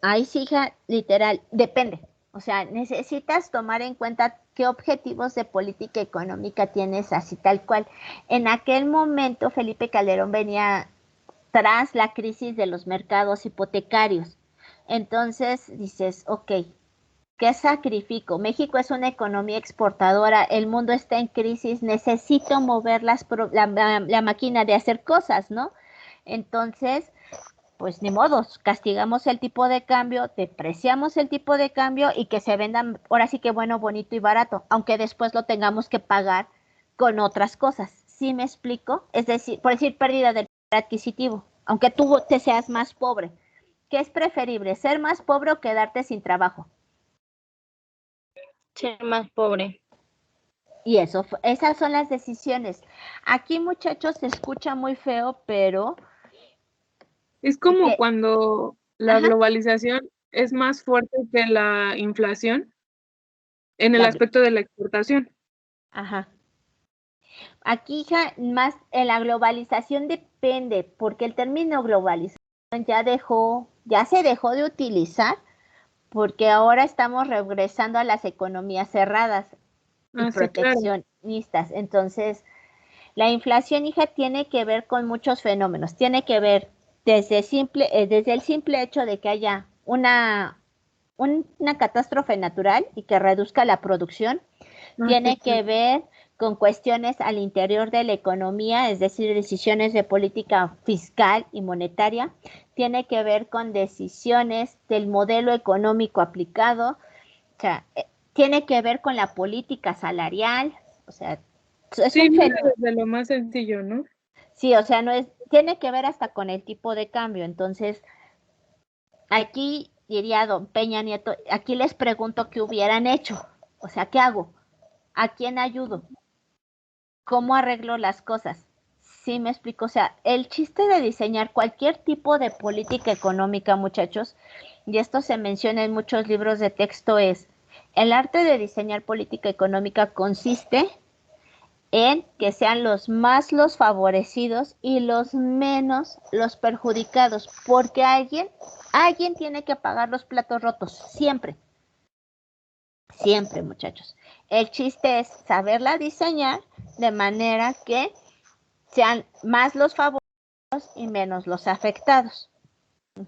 [SPEAKER 1] ahí sí, hija, literal, depende. O sea, necesitas tomar en cuenta qué objetivos de política económica tienes así tal cual. En aquel momento Felipe Calderón venía tras la crisis de los mercados hipotecarios. Entonces dices, ok, ¿qué sacrifico? México es una economía exportadora, el mundo está en crisis, necesito mover la máquina de hacer cosas, ¿no? Entonces, pues ni modos, castigamos el tipo de cambio, depreciamos el tipo de cambio y que se vendan ahora sí que bueno, bonito y barato, aunque después lo tengamos que pagar con otras cosas. ¿Sí me explico? Es decir, por decir pérdida del poder adquisitivo, aunque tú te seas más pobre. ¿Qué es preferible, ser más pobre o quedarte sin trabajo?
[SPEAKER 4] Ser más pobre.
[SPEAKER 1] Y esas son las decisiones. Aquí, muchachos, se escucha muy feo, pero
[SPEAKER 6] Es como
[SPEAKER 1] que,
[SPEAKER 6] cuando la
[SPEAKER 1] ajá,
[SPEAKER 6] globalización es más fuerte que la inflación en el
[SPEAKER 1] la,
[SPEAKER 6] aspecto de la exportación.
[SPEAKER 1] ajá. Aquí, hija, más en la globalización depende, porque el término globalización ya se dejó de utilizar, porque ahora estamos regresando a las economías cerradas y
[SPEAKER 6] Ah, sí, claro.
[SPEAKER 1] proteccionistas. Entonces, la inflación, hija, tiene que ver con muchos fenómenos. Tiene que ver desde el simple hecho de que haya una catástrofe natural y que reduzca la producción.
[SPEAKER 6] Ah, sí,
[SPEAKER 1] Tiene que
[SPEAKER 6] claro.
[SPEAKER 1] ver con cuestiones al interior de la economía, es decir, decisiones de política fiscal y monetaria. Tiene que ver con decisiones del modelo económico aplicado. O sea, tiene que ver con la política salarial. O sea, es
[SPEAKER 6] Sí,
[SPEAKER 1] un
[SPEAKER 6] mira,
[SPEAKER 1] fenómeno.
[SPEAKER 6] desde lo más sencillo, ¿no?
[SPEAKER 1] Sí, o sea, tiene que ver hasta con el tipo de cambio. Entonces, aquí diría don Peña Nieto, aquí les pregunto qué hubieran hecho. O sea, ¿qué hago? ¿A quién ayudo? ¿Cómo arreglo las cosas? Sí, me explico. O sea, el chiste de diseñar cualquier tipo de política económica, muchachos, y esto se menciona en muchos libros de texto, es el arte de diseñar política económica consiste en que sean los más los favorecidos y los menos los perjudicados, porque alguien tiene que pagar los platos rotos, siempre, siempre, muchachos. El chiste es saberla diseñar de manera que sean más los favorecidos y menos los afectados.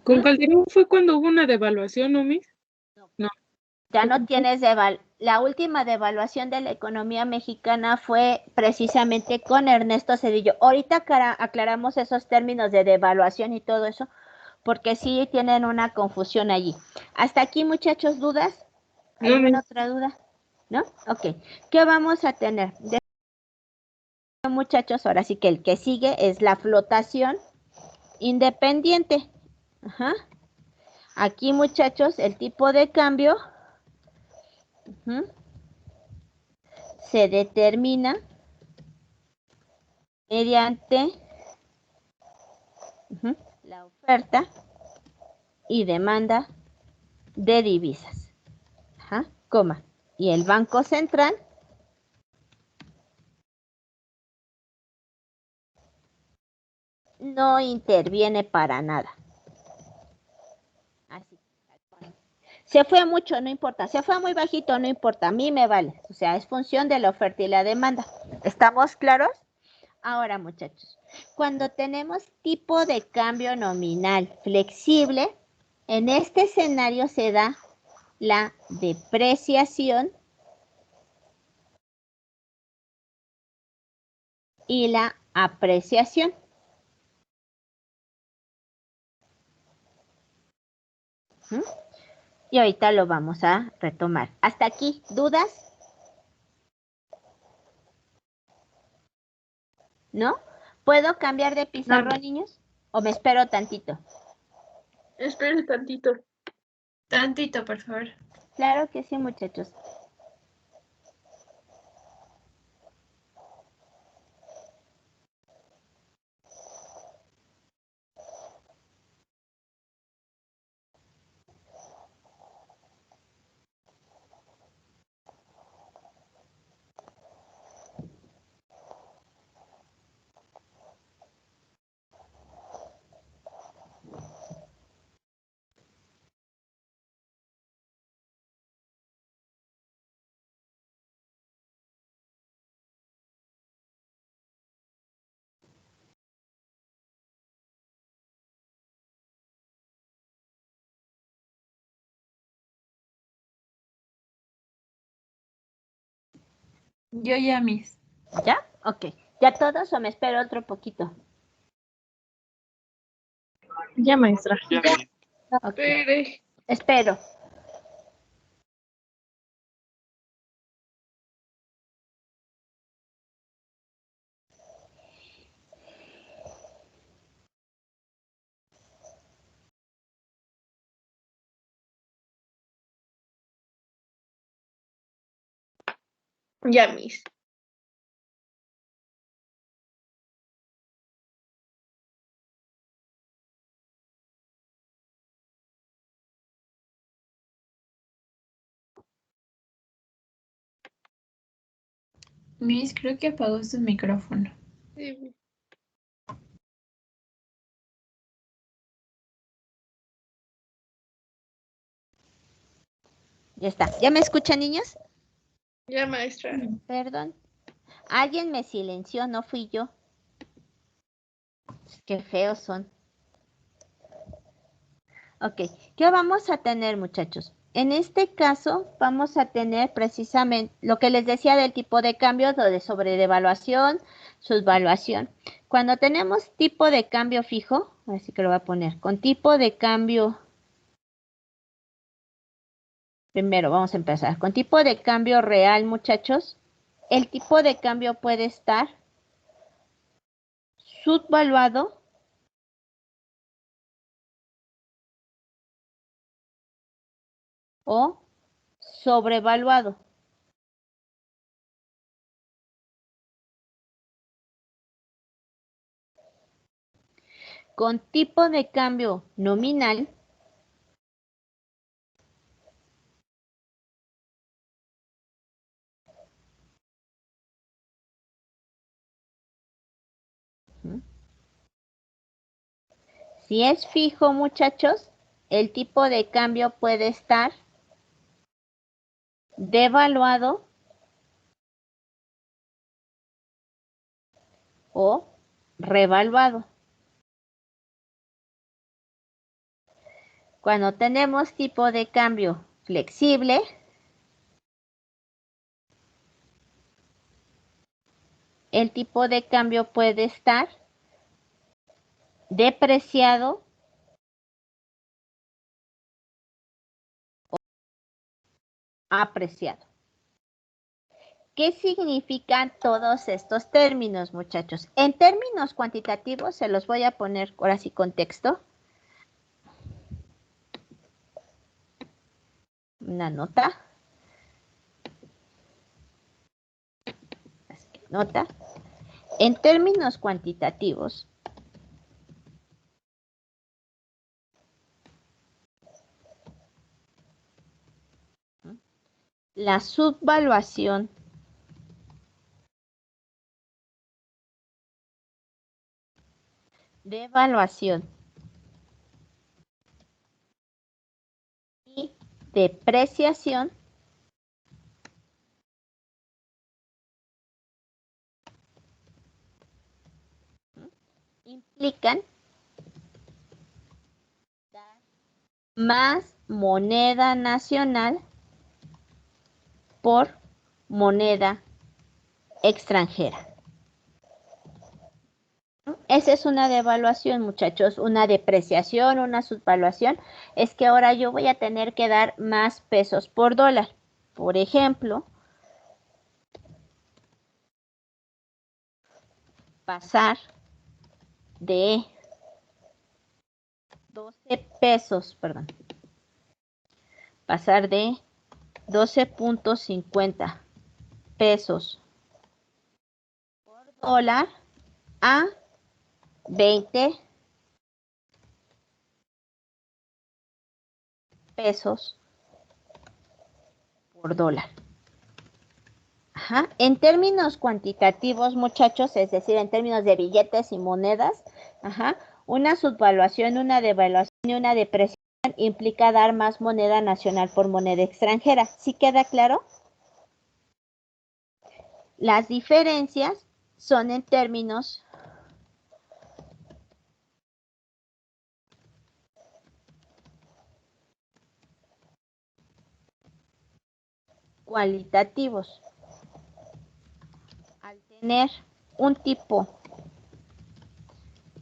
[SPEAKER 6] Con Calderón fue cuando hubo una devaluación, ¿no, Miss? No.
[SPEAKER 1] Ya no tienes la última devaluación de la economía mexicana fue precisamente con Ernesto Zedillo. Ahorita aclaramos esos términos de devaluación y todo eso, porque sí tienen una confusión allí. Hasta aquí, muchachos, ¿dudas?
[SPEAKER 6] No,
[SPEAKER 1] ¿Alguna
[SPEAKER 6] Miss.
[SPEAKER 1] otra duda? ¿No? Ok. ¿Qué vamos a tener? Muchachos, ahora sí que el que sigue es la flotación independiente. Ajá. Aquí, muchachos, el tipo de cambio se determina mediante la oferta y demanda de divisas, coma. Y el Banco Central no interviene para nada. Así. Se fue mucho, no importa. Se fue muy bajito, no importa. A mí me vale. O sea, es función de la oferta y la demanda. ¿Estamos claros? Ahora, muchachos, cuando tenemos tipo de cambio nominal flexible, en este escenario se da la depreciación y la apreciación. ¿Mm? Y ahorita lo vamos a retomar. ¿Hasta aquí? ¿Dudas? ¿No? ¿Puedo cambiar de pizarrón, niños? ¿O me espero tantito?
[SPEAKER 6] Espere tantito.
[SPEAKER 2] Tantito, por favor.
[SPEAKER 1] Claro que sí, muchachos.
[SPEAKER 2] Yo ya, Miss.
[SPEAKER 1] ¿Ya? Ok. ¿Ya todos o me espero otro poquito?
[SPEAKER 6] Ya, maestra.
[SPEAKER 3] Ya.
[SPEAKER 1] Ok.
[SPEAKER 6] Espere.
[SPEAKER 1] Espero.
[SPEAKER 6] Ya, Miss.
[SPEAKER 2] Miss, creo que apagó su micrófono.
[SPEAKER 6] Sí.
[SPEAKER 1] Ya está. ¿Ya me escuchan, niños?
[SPEAKER 6] Ya, maestra.
[SPEAKER 1] Perdón. Alguien me silenció, no fui yo. Qué feos son. Ok. ¿Qué vamos a tener, muchachos? En este caso, vamos a tener precisamente lo que les decía del tipo de cambio, lo de sobredevaluación, subvaluación. Cuando tenemos tipo de cambio fijo, así que lo voy a poner, con tipo de cambio. Primero, vamos a empezar. Con tipo de cambio real, muchachos, el tipo de cambio puede estar subvaluado o sobrevaluado. Con tipo de cambio nominal, si es fijo, muchachos, el tipo de cambio puede estar devaluado o revaluado. Cuando tenemos tipo de cambio flexible, el tipo de cambio puede estar depreciado o apreciado. ¿Qué significan todos estos términos, muchachos? En términos cuantitativos, se los voy a poner ahora sí con texto. Una nota. Nota. En términos cuantitativos, la subvaluación devaluación y depreciación implican dar más moneda nacional por moneda extranjera. Esa es una devaluación, muchachos, una depreciación, una subvaluación. Es que ahora yo voy a tener que dar más pesos por dólar. Por ejemplo, pasar de 12 pesos, perdón, pasar de 12.50 pesos por dólar a 20 pesos por dólar. Ajá. En términos cuantitativos, muchachos, es decir, en términos de billetes y monedas, ajá, una subvaluación, una devaluación y una depreciación implica dar más moneda nacional por moneda extranjera. ¿Sí queda claro? Las diferencias son en términos cualitativos. Al tener un tipo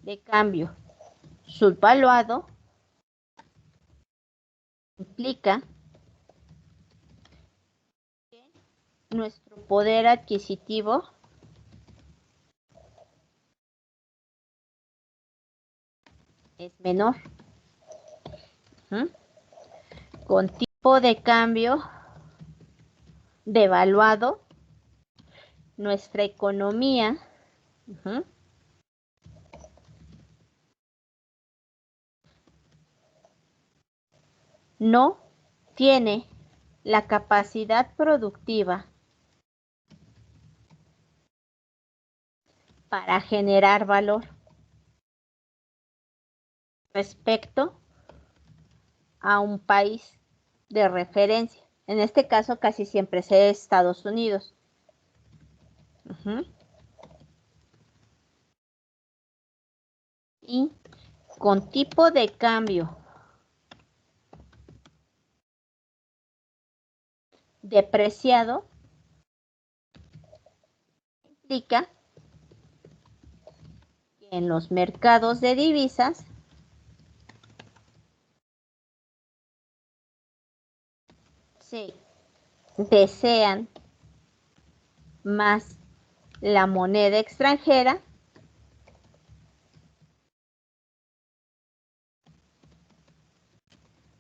[SPEAKER 1] de cambio subvaluado, implica que nuestro poder adquisitivo es menor. Con tipo de cambio devaluado, nuestra economía no tiene la capacidad productiva para generar valor respecto a un país de referencia. En este caso casi siempre es Estados Unidos. Y con tipo de cambio depreciado implica que en los mercados de divisas se desean más la moneda extranjera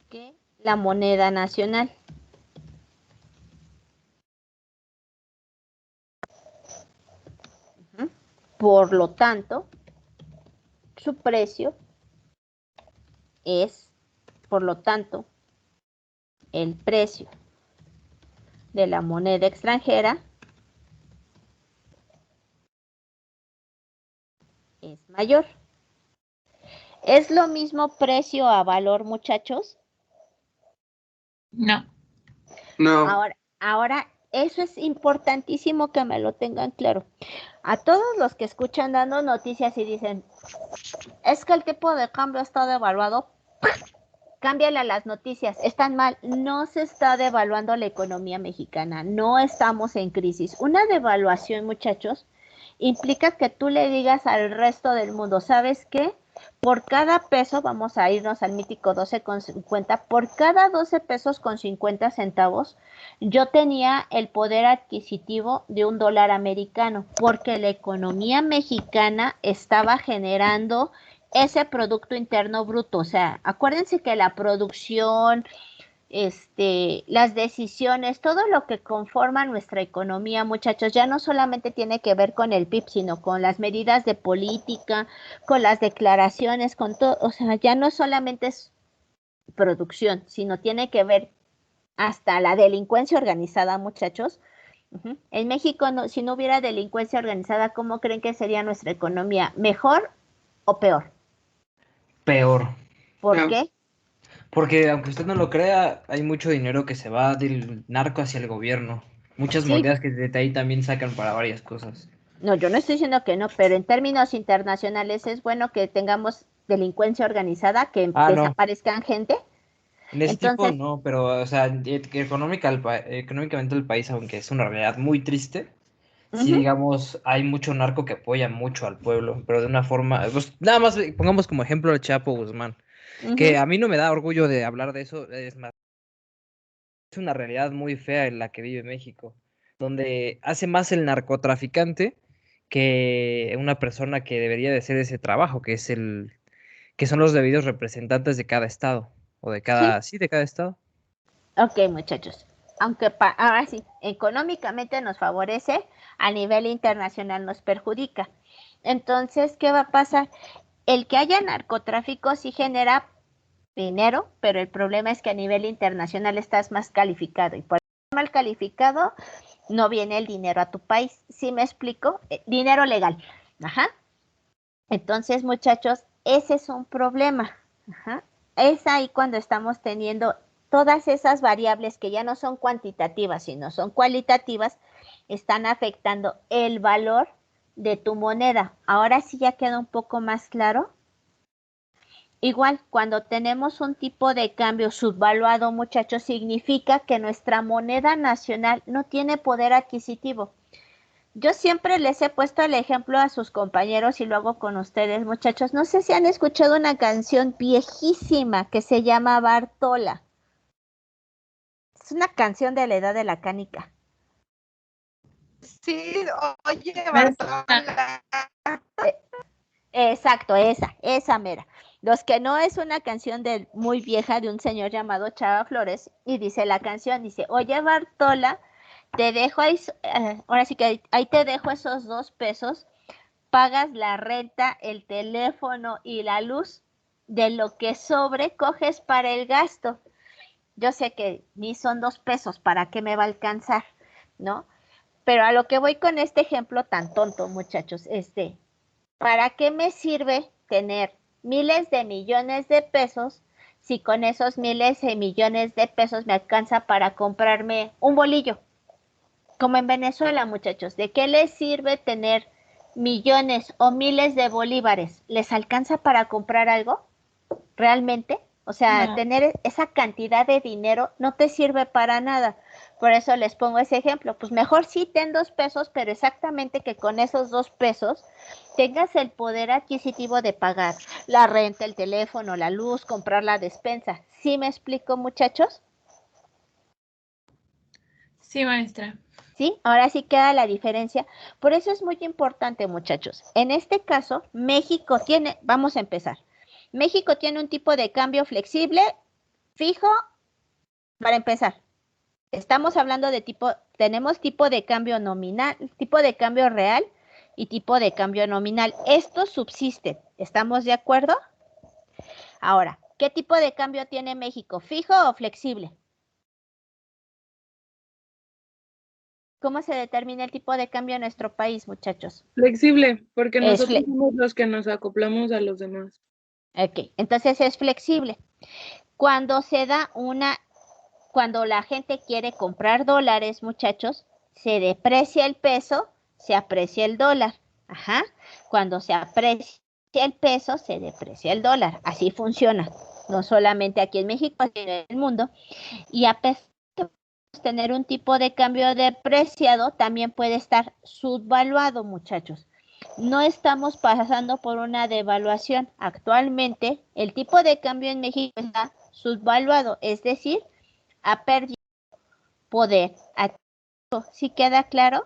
[SPEAKER 1] que la moneda nacional. Por lo tanto, su precio es, por lo tanto, el precio de la moneda extranjera es mayor. ¿Es lo mismo precio a valor, muchachos?
[SPEAKER 2] No.
[SPEAKER 5] No.
[SPEAKER 1] Ahora, eso es importantísimo que me lo tengan claro. A todos los que escuchan dando noticias y dicen, es que el tipo de cambio está devaluado, cámbiale a las noticias, están mal. No se está devaluando la economía mexicana, no estamos en crisis. Una devaluación, muchachos, implica que tú le digas al resto del mundo, ¿sabes qué? Por cada peso, vamos a irnos al mítico 12,50, por cada 12 pesos con 50 centavos, yo tenía el poder adquisitivo de un dólar americano, porque la economía mexicana estaba generando ese Producto Interno Bruto. O sea, acuérdense que la producción, las decisiones, todo lo que conforma nuestra economía, muchachos, ya no solamente tiene que ver con el PIB, sino con las medidas de política, con las declaraciones, con todo. O sea, ya no solamente es producción, sino tiene que ver hasta la delincuencia organizada, muchachos. En México, si no hubiera delincuencia organizada, ¿cómo creen que sería nuestra economía? ¿Mejor o peor?
[SPEAKER 7] Peor.
[SPEAKER 1] ¿Por qué?
[SPEAKER 7] Porque aunque usted no lo crea, hay mucho dinero que se va del narco hacia el gobierno. Muchas
[SPEAKER 1] Sí.
[SPEAKER 7] monedas que de ahí también sacan para varias cosas.
[SPEAKER 1] No, yo no estoy diciendo que no, pero en términos internacionales es bueno que tengamos delincuencia organizada, que
[SPEAKER 7] No.
[SPEAKER 1] desaparezcan gente.
[SPEAKER 7] En ese tipo
[SPEAKER 1] Entonces,
[SPEAKER 7] no, pero, o sea, económicamente el país, aunque es una realidad muy triste, sí, digamos, hay mucho narco que apoya mucho al pueblo, pero de una forma, pues nada más pongamos como ejemplo al Chapo Guzmán, que a mí no me da orgullo de hablar de eso, es más, es una realidad muy fea en la que vive México, donde hace más el narcotraficante que una persona que debería de hacer ese trabajo, que son los debidos representantes de cada estado, o de cada, sí, de cada estado.
[SPEAKER 1] Ok, muchachos. Aunque ahora sí, económicamente nos favorece, a nivel internacional nos perjudica. Entonces, ¿qué va a pasar? El que haya narcotráfico sí genera dinero, pero el problema es que a nivel internacional estás más calificado y por estar mal calificado no viene el dinero a tu país. ¿Sí me explico? Dinero legal. Ajá. Entonces, muchachos, ese es un problema. Ajá. Es ahí cuando estamos teniendo todas esas variables que ya no son cuantitativas, sino son cualitativas, están afectando el valor de tu moneda. Ahora sí ya queda un poco más claro. Igual, cuando tenemos un tipo de cambio subvaluado, muchachos, significa que nuestra moneda nacional no tiene poder adquisitivo. Yo siempre les he puesto el ejemplo a sus compañeros y lo hago con ustedes, muchachos. No sé si han escuchado una canción viejísima que se llama Bartola. Es una canción de la edad de la canica.
[SPEAKER 3] Sí, oye, Bartola.
[SPEAKER 1] Exacto, esa mera. Los que no es una canción muy vieja de un señor llamado Chava Flores y dice la canción, dice, oye Bartola, te dejo ahí, ahora sí que ahí te dejo esos 2 pesos, pagas la renta, el teléfono y la luz, de lo que sobre coges para el gasto. Yo sé que ni son 2 pesos, ¿para qué me va a alcanzar? ¿No? Pero a lo que voy con este ejemplo tan tonto, muchachos, ¿para qué me sirve tener miles de millones de pesos si con esos miles de millones de pesos me alcanza para comprarme un bolillo? Como en Venezuela, muchachos, ¿de qué les sirve tener millones o miles de bolívares? ¿Les alcanza para comprar algo realmente? O sea,
[SPEAKER 4] No.
[SPEAKER 1] tener esa cantidad de dinero no te sirve para nada. Por eso les pongo ese ejemplo. Pues mejor sí ten 2 pesos, pero exactamente que con esos 2 pesos tengas el poder adquisitivo de pagar la renta, el teléfono, la luz, comprar la despensa. ¿Sí me explico, muchachos?
[SPEAKER 8] Sí, maestra.
[SPEAKER 1] ¿Sí? Ahora sí queda la diferencia. Por eso es muy importante, muchachos. En este caso, México tiene, vamos a empezar. México tiene un tipo de cambio flexible, fijo, para empezar. Estamos hablando de tenemos tipo de cambio nominal, tipo de cambio real y tipo de cambio nominal. Estos subsisten. ¿Estamos de acuerdo? Ahora, ¿qué tipo de cambio tiene México? ¿Fijo o flexible? ¿Cómo se determina el tipo de cambio en nuestro país, muchachos?
[SPEAKER 6] Flexible, porque nosotros somos los que nos acoplamos a los demás.
[SPEAKER 1] Ok, entonces es flexible. Cuando cuando la gente quiere comprar dólares, muchachos, se deprecia el peso, se aprecia el dólar. Ajá. Cuando se aprecia el peso, se deprecia el dólar. Así funciona. No solamente aquí en México, sino en el mundo. Y a pesar de que tener un tipo de cambio depreciado, también puede estar subvaluado, muchachos. No estamos pasando por una devaluación. Actualmente, el tipo de cambio en México está subvaluado, es decir, ha perdido poder adquisitivo. ¿Sí queda claro?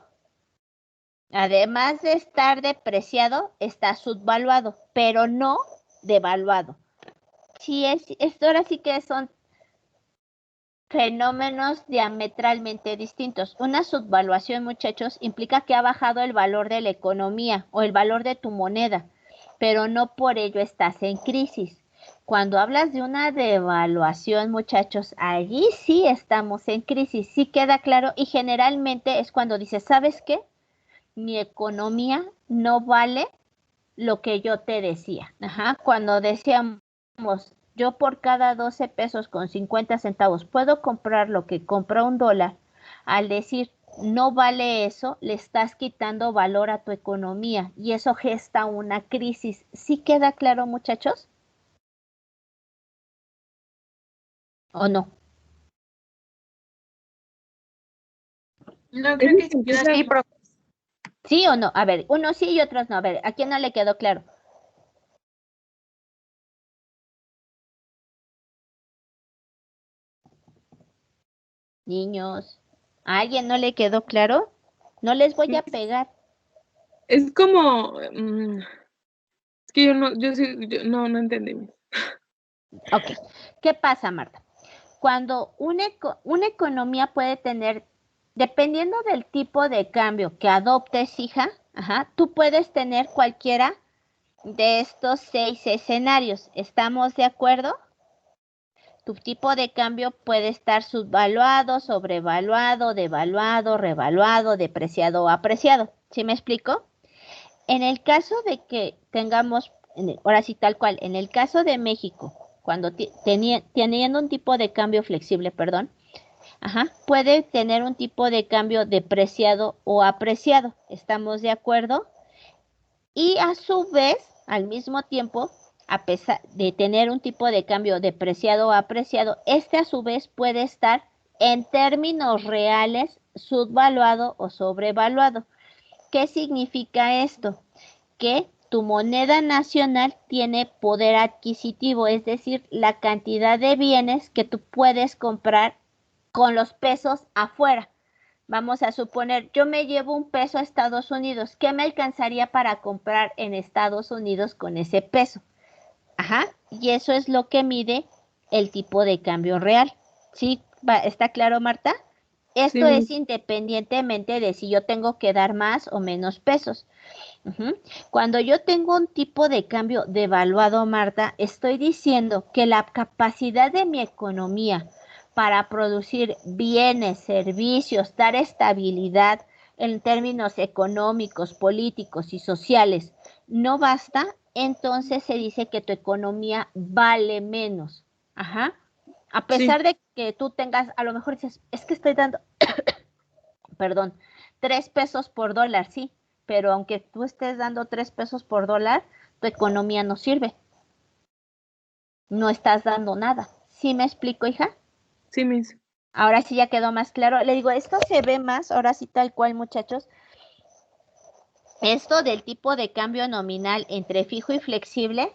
[SPEAKER 1] Además de estar depreciado, está subvaluado, pero no devaluado. Sí, esto ahora sí que son fenómenos diametralmente distintos. Una subvaluación, muchachos, implica que ha bajado el valor de la economía o el valor de tu moneda, pero no por ello estás en crisis. Cuando hablas de una devaluación, muchachos, allí sí estamos en crisis, sí queda claro y generalmente es cuando dices, ¿sabes qué? Mi economía no vale lo que yo te decía. Cuando decíamos, yo por cada 12 pesos con 50 centavos puedo comprar lo que compra $1, al decir no vale eso, le estás quitando valor a tu economía y eso gesta una crisis. ¿Sí queda claro, muchachos? ¿O no?
[SPEAKER 2] No, creo que sí queda
[SPEAKER 3] Sí,
[SPEAKER 2] claro.
[SPEAKER 1] ¿Sí o no? A ver, unos sí y otros no. A ver, ¿a quién no le quedó claro? Niños, ¿a alguien no le quedó claro? No les voy a pegar.
[SPEAKER 6] Es como, es que no entendí.
[SPEAKER 1] Ok, ¿qué pasa, Marta? Cuando una economía puede tener, dependiendo del tipo de cambio que adoptes, hija, tú puedes tener cualquiera de estos 6 escenarios. ¿Estamos de acuerdo? Tu tipo de cambio puede estar subvaluado, sobrevaluado, devaluado, revaluado, depreciado o apreciado. ¿Sí me explico? En el caso de que tengamos, ahora sí tal cual, en el caso de México, cuando teniendo un tipo de cambio flexible, perdón, puede tener un tipo de cambio depreciado o apreciado. ¿Estamos de acuerdo? Y a su vez, al mismo tiempo, a pesar de tener un tipo de cambio depreciado o apreciado, este a su vez puede estar en términos reales subvaluado o sobrevaluado. ¿Qué significa esto? Que tu moneda nacional tiene poder adquisitivo, es decir, la cantidad de bienes que tú puedes comprar con los pesos afuera. Vamos a suponer, yo me llevo un peso a Estados Unidos. ¿Qué me alcanzaría para comprar en Estados Unidos con ese peso? Y eso es lo que mide el tipo de cambio real. ¿Sí? ¿Está claro, Marta? Esto
[SPEAKER 6] Sí,
[SPEAKER 1] es independientemente de si yo tengo que dar más o menos pesos. Cuando yo tengo un tipo de cambio devaluado, Marta, estoy diciendo que la capacidad de mi economía para producir bienes, servicios, dar estabilidad en términos económicos, políticos y sociales no basta, entonces se dice que tu economía vale menos. A pesar de que tú tengas, a lo mejor dices, es que estoy dando, perdón, 3 pesos por dólar, sí, pero aunque tú estés dando 3 pesos por dólar, tu economía no sirve. No estás dando nada. ¿Sí me explico, hija?
[SPEAKER 6] sí, Miss.
[SPEAKER 1] Ahora sí ya quedó más claro. Le digo, esto se ve más, ahora sí tal cual, muchachos. Esto del tipo de cambio nominal entre fijo y flexible,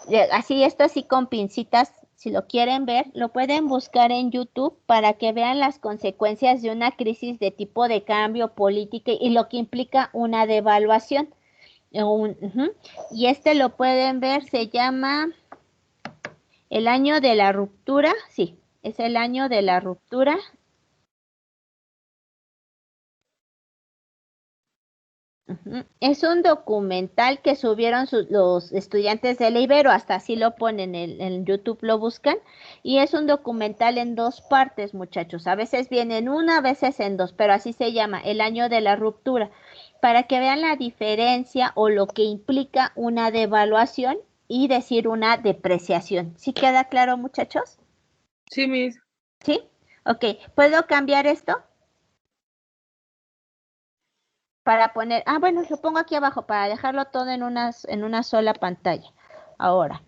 [SPEAKER 1] esto así con pincitas, si lo quieren ver, lo pueden buscar en YouTube para que vean las consecuencias de una crisis de tipo de cambio política y lo que implica una devaluación. Y lo pueden ver, se llama el año de la ruptura, sí, es el año de la ruptura. Es un documental que subieron los estudiantes de la Ibero, hasta así lo ponen en YouTube, lo buscan, y es un documental en 2 partes, muchachos. A veces viene en una, a veces en 2, pero así se llama, el año de la ruptura, para que vean la diferencia o lo que implica una devaluación y decir una depreciación. ¿Sí queda claro, muchachos?
[SPEAKER 6] Sí, Miss.
[SPEAKER 1] ¿Sí? Ok, ¿puedo cambiar esto? Para poner, bueno, lo pongo aquí abajo para dejarlo todo en una sola pantalla. Ahora,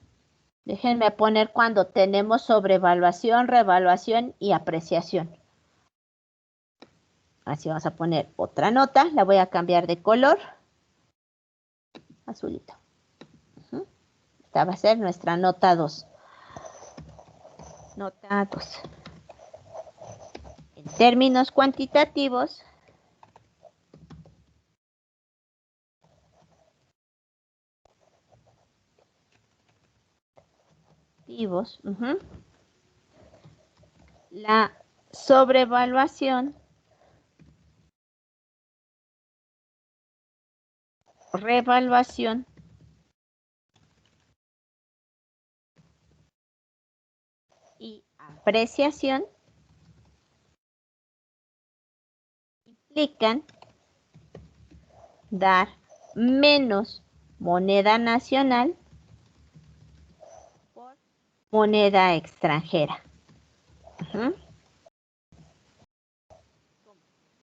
[SPEAKER 1] déjenme poner cuando tenemos sobrevaluación, revaluación y apreciación. Así vamos a poner otra nota, la voy a cambiar de color. Azulito. Esta va a ser nuestra nota 2. Nota 2. En términos cuantitativos, la sobrevaluación, revaluación y apreciación implican dar menos moneda nacional por moneda extranjera.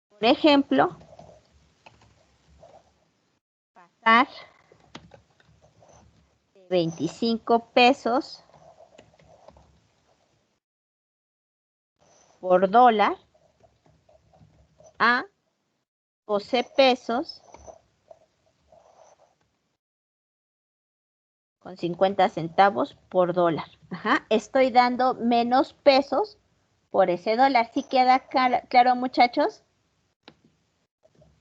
[SPEAKER 1] Por ejemplo, pasar de 25 pesos por dólar a 12 pesos con 50 centavos por dólar. Estoy dando menos pesos por ese dólar. ¿Sí queda claro, muchachos?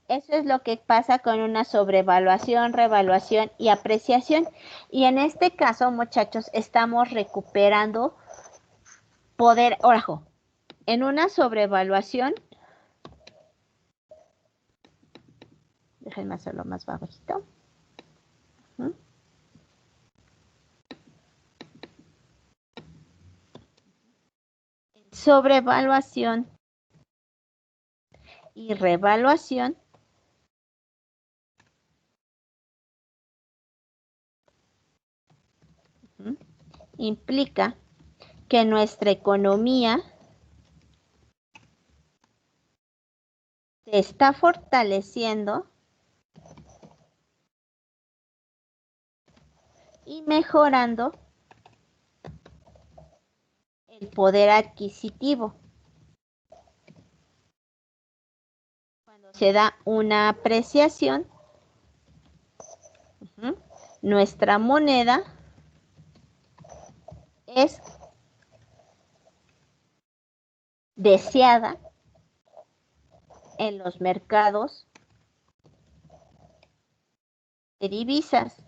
[SPEAKER 1] Eso es lo que pasa con una sobrevaluación, revaluación y apreciación. Y en este caso, muchachos, estamos recuperando poder. Ojo, en una sobrevaluación, déjenme hacerlo más bajito. Sobrevaluación y revaluación implica que nuestra economía se está fortaleciendo y mejorando el poder adquisitivo. Cuando se da una apreciación, nuestra moneda es deseada en los mercados de divisas,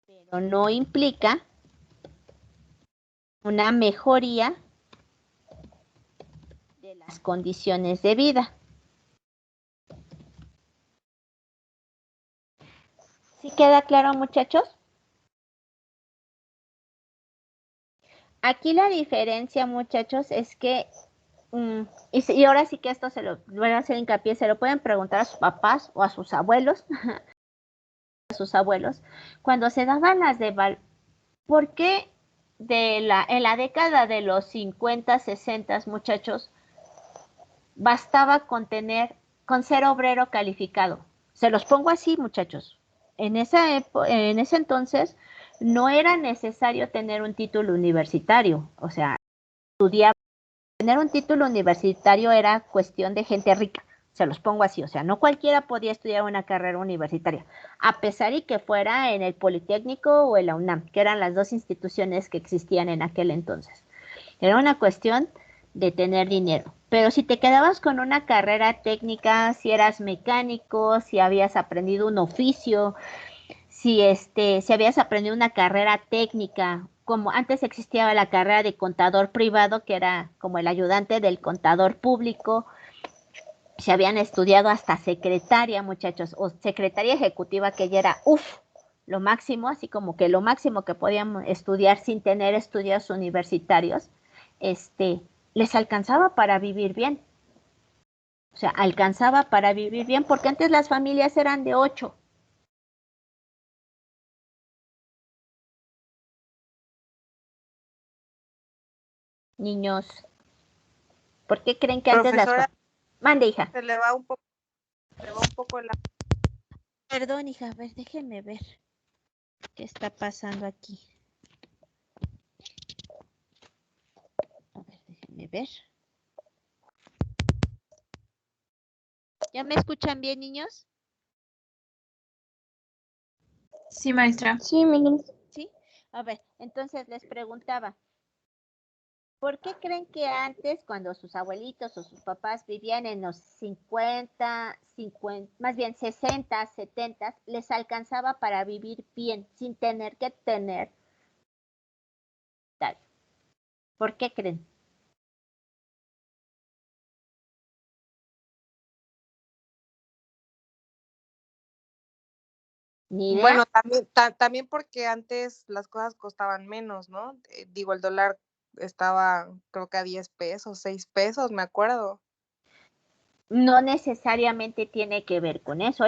[SPEAKER 1] pero no implica una mejoría de las condiciones de vida. ¿Sí queda claro, muchachos? Aquí la diferencia, muchachos, es que, y ahora sí que esto se lo voy a hacer hincapié, se lo pueden preguntar a sus papás o a sus abuelos, cuando se daban las ¿por qué en la década de los 50, 60, muchachos, bastaba con ser obrero calificado? Se los pongo así, muchachos. En ese entonces no era necesario tener un título universitario, o sea, tener un título universitario era cuestión de gente rica, se los pongo así, o sea, no cualquiera podía estudiar una carrera universitaria, a pesar y que fuera en el Politécnico o en la UNAM, que eran las dos instituciones que existían en aquel entonces. Era una cuestión de tener dinero. Pero si te quedabas con una carrera técnica, si eras mecánico, si habías aprendido un oficio, si habías aprendido una carrera técnica, como antes existía la carrera de contador privado, que era como el ayudante del contador público, se habían estudiado hasta secretaria, muchachos, o secretaria ejecutiva, que ya era, lo máximo, así como que lo máximo que podían estudiar sin tener estudios universitarios, les alcanzaba para vivir bien. O sea, alcanzaba para vivir bien, porque antes las familias eran de 8. Niños, ¿por qué creen que antes
[SPEAKER 3] Profesora,
[SPEAKER 1] Mande, hija.
[SPEAKER 3] se le va un poco la...
[SPEAKER 1] Perdón, hija, a ver, déjenme ver qué está pasando aquí. A ver, déjenme ver. ¿Ya me escuchan bien, niños?
[SPEAKER 2] Sí, maestra.
[SPEAKER 4] Sí, Miguel.
[SPEAKER 1] Sí. A ver, entonces les preguntaba, ¿por qué creen que antes, cuando sus abuelitos o sus papás vivían en los 50, más bien 60, 70, les alcanzaba para vivir bien, sin tener que tener tal? ¿Por qué creen? ¿Ni idea?
[SPEAKER 3] Bueno, también porque antes las cosas costaban menos, ¿no? Digo, el dólar estaba creo que a 10 pesos, 6 pesos, me acuerdo.
[SPEAKER 1] No necesariamente tiene que ver con eso.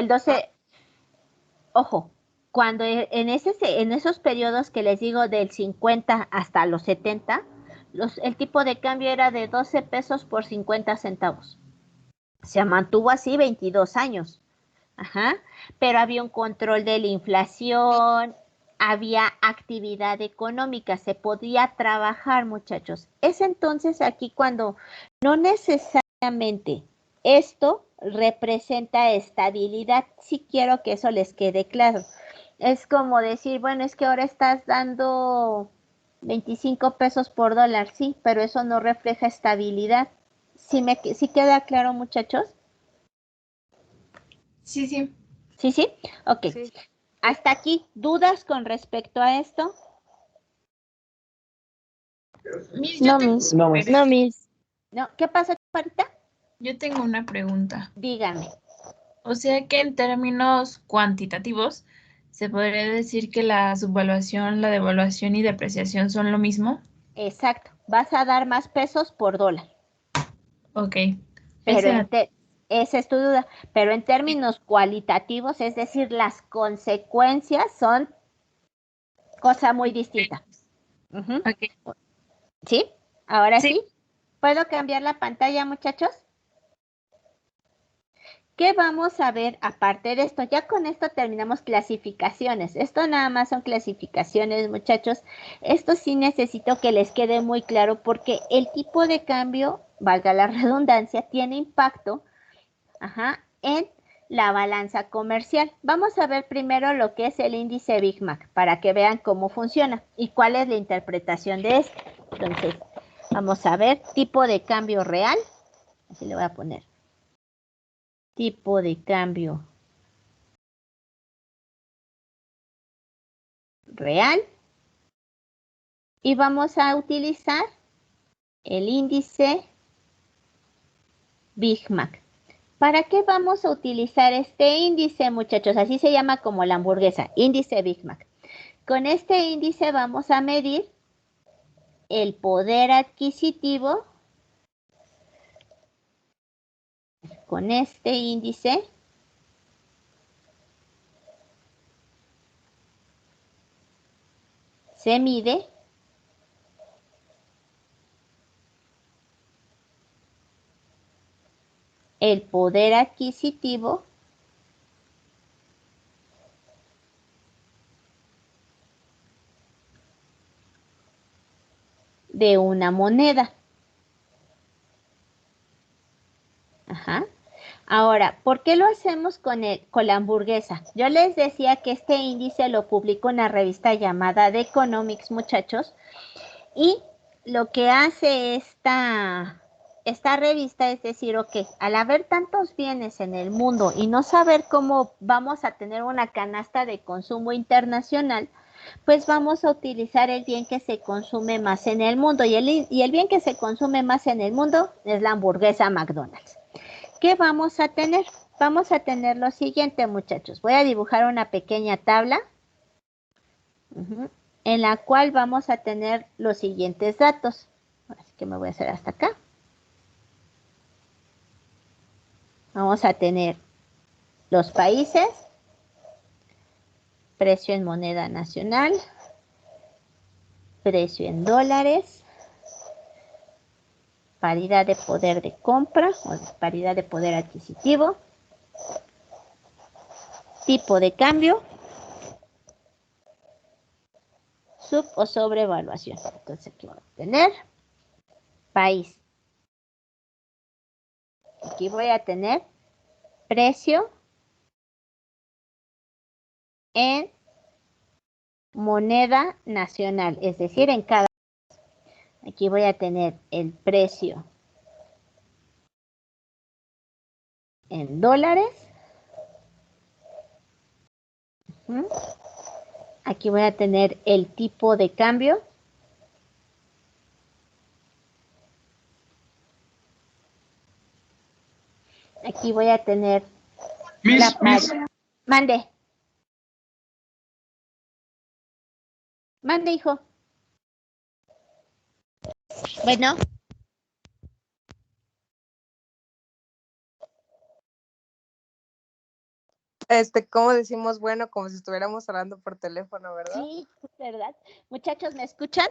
[SPEAKER 1] ojo, cuando en esos periodos que les digo del 50 hasta los 70, el tipo de cambio era de 12 pesos por 50 centavos. Se mantuvo así 22 años. Ajá, pero había un control de la inflación, había actividad económica, se podía trabajar, muchachos. Es entonces aquí cuando no necesariamente esto representa estabilidad. Sí quiero que eso les quede claro. Es como decir, bueno, es que ahora estás dando 25 pesos por dólar, sí, pero eso no refleja estabilidad. ¿Sí queda claro, muchachos?
[SPEAKER 8] Sí, sí.
[SPEAKER 1] ¿Sí, sí? Ok.
[SPEAKER 3] Sí.
[SPEAKER 1] Hasta aquí, ¿dudas con respecto a esto?
[SPEAKER 8] Miss,
[SPEAKER 4] No, Miss. No, Miss.
[SPEAKER 1] ¿No? ¿Qué pasa, Chaparrita?
[SPEAKER 8] yo tengo una pregunta.
[SPEAKER 1] Dígame.
[SPEAKER 8] O sea que en términos cuantitativos, ¿se podría decir que la subvaluación, la devaluación y depreciación son lo mismo?
[SPEAKER 1] Exacto. Vas a dar más pesos por dólar.
[SPEAKER 8] Ok.
[SPEAKER 1] Pero
[SPEAKER 8] Esa era-
[SPEAKER 1] esa es tu duda. Pero en términos cualitativos, es decir, las consecuencias son cosa muy distinta. Ujú.
[SPEAKER 8] Ok.
[SPEAKER 1] ¿Sí? Ahora
[SPEAKER 8] Sí.
[SPEAKER 1] sí. ¿Puedo cambiar la pantalla, muchachos? ¿Qué vamos a ver aparte de esto? Ya con esto terminamos clasificaciones. Esto nada más son clasificaciones, muchachos. Esto sí necesito que les quede muy claro porque el tipo de cambio, valga la redundancia, tiene impacto, en la balanza comercial. Vamos a ver primero lo que es el índice Big Mac para que vean cómo funciona y cuál es la interpretación de esto. Entonces, vamos a ver tipo de cambio real. Así le voy a poner. Tipo de cambio real. Y vamos a utilizar el índice Big Mac. ¿Para qué vamos a utilizar este índice, muchachos? Así se llama como la hamburguesa, índice Big Mac. Con este índice vamos a medir el poder adquisitivo. Con este índice se mide el poder adquisitivo de una moneda. Ajá. Ahora, ¿por qué lo hacemos con la hamburguesa? Yo les decía que este índice lo publicó una revista llamada The Economics, muchachos, y lo que hace esta revista es decir, ok, al haber tantos bienes en el mundo y no saber cómo vamos a tener una canasta de consumo internacional, pues vamos a utilizar el bien que se consume más en el mundo. Y el bien que se consume más en el mundo es la hamburguesa McDonald's. ¿Qué vamos a tener? Vamos a tener lo siguiente, muchachos. Voy a dibujar una pequeña tabla en la cual vamos a tener los siguientes datos. Así que me voy a hacer hasta acá. Vamos a tener los países, precio en moneda nacional, precio en dólares, paridad de poder de compra o paridad de poder adquisitivo, tipo de cambio, sub o sobrevaluación. Entonces aquí vamos a tener país. Aquí voy a tener precio en moneda nacional, es decir, en cada. Aquí voy a tener el precio en dólares. Aquí voy a tener el tipo de cambio. Aquí voy a tener Mande. Mande, hijo. Bueno.
[SPEAKER 3] ¿Cómo decimos bueno? Como si estuviéramos hablando por teléfono, ¿verdad?
[SPEAKER 1] Sí, es verdad. Muchachos, ¿me escuchan?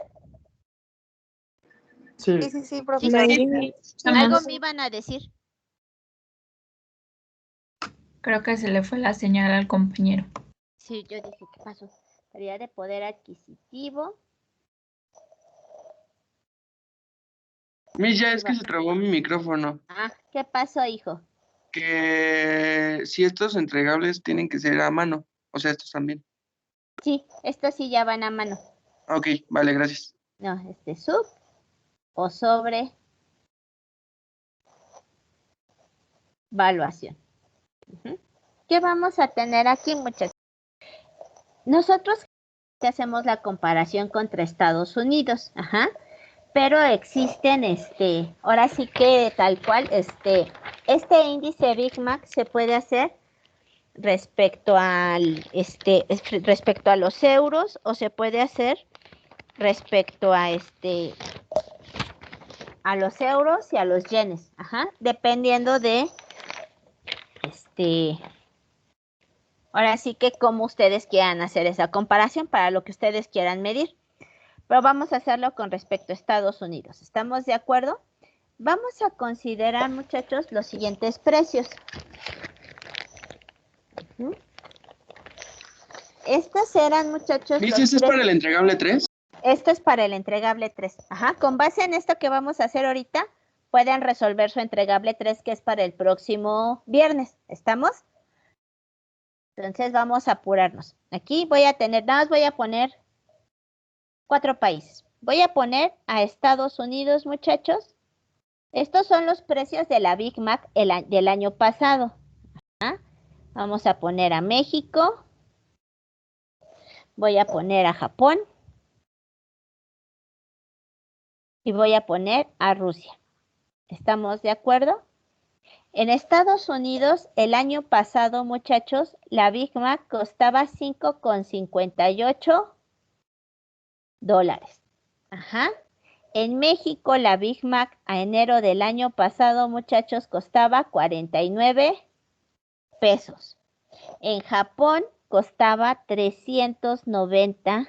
[SPEAKER 5] Sí.
[SPEAKER 3] Sí, profesor.
[SPEAKER 8] Sí,
[SPEAKER 1] Algo me iban a decir.
[SPEAKER 8] creo que se le fue la señal al compañero.
[SPEAKER 1] Sí, yo dije, ¿qué pasó? Calidad de poder adquisitivo.
[SPEAKER 9] Miss, ya es que se trabó mi micrófono.
[SPEAKER 1] Ah, ¿qué pasó, hijo?
[SPEAKER 9] Que si estos entregables tienen que ser a mano, o sea, estos también.
[SPEAKER 1] Sí, estos sí ya van a mano.
[SPEAKER 9] Ok, vale, gracias.
[SPEAKER 1] No, sub o sobre valuación. ¿Qué vamos a tener aquí, muchachos? Nosotros hacemos la comparación contra Estados Unidos, pero existen, ahora sí que tal cual, este índice Big Mac se puede hacer respecto respecto a los euros, o se puede hacer respecto a los euros y a los yenes, dependiendo de ahora sí que como ustedes quieran hacer esa comparación para lo que ustedes quieran medir. Pero vamos a hacerlo con respecto a Estados Unidos. ¿Estamos de acuerdo? Vamos a considerar, muchachos, los siguientes precios. Estos eran, muchachos,
[SPEAKER 9] ¿Miss, este es para el entregable 3?
[SPEAKER 1] Esto es para el entregable 3. Con base en esto que vamos a hacer ahorita, pueden resolver su entregable 3, que es para el próximo viernes. ¿Estamos? Entonces vamos a apurarnos. Aquí voy a tener, nada más voy a poner 4 países. Voy a poner a Estados Unidos, muchachos. Estos son los precios de la Big Mac del año pasado. Vamos a poner a México. Voy a poner a Japón. Y voy a poner a Rusia. ¿Estamos de acuerdo? En Estados Unidos, el año pasado, muchachos, la Big Mac costaba $5.58. En México, la Big Mac a enero del año pasado, muchachos, costaba 49 pesos. En Japón costaba 390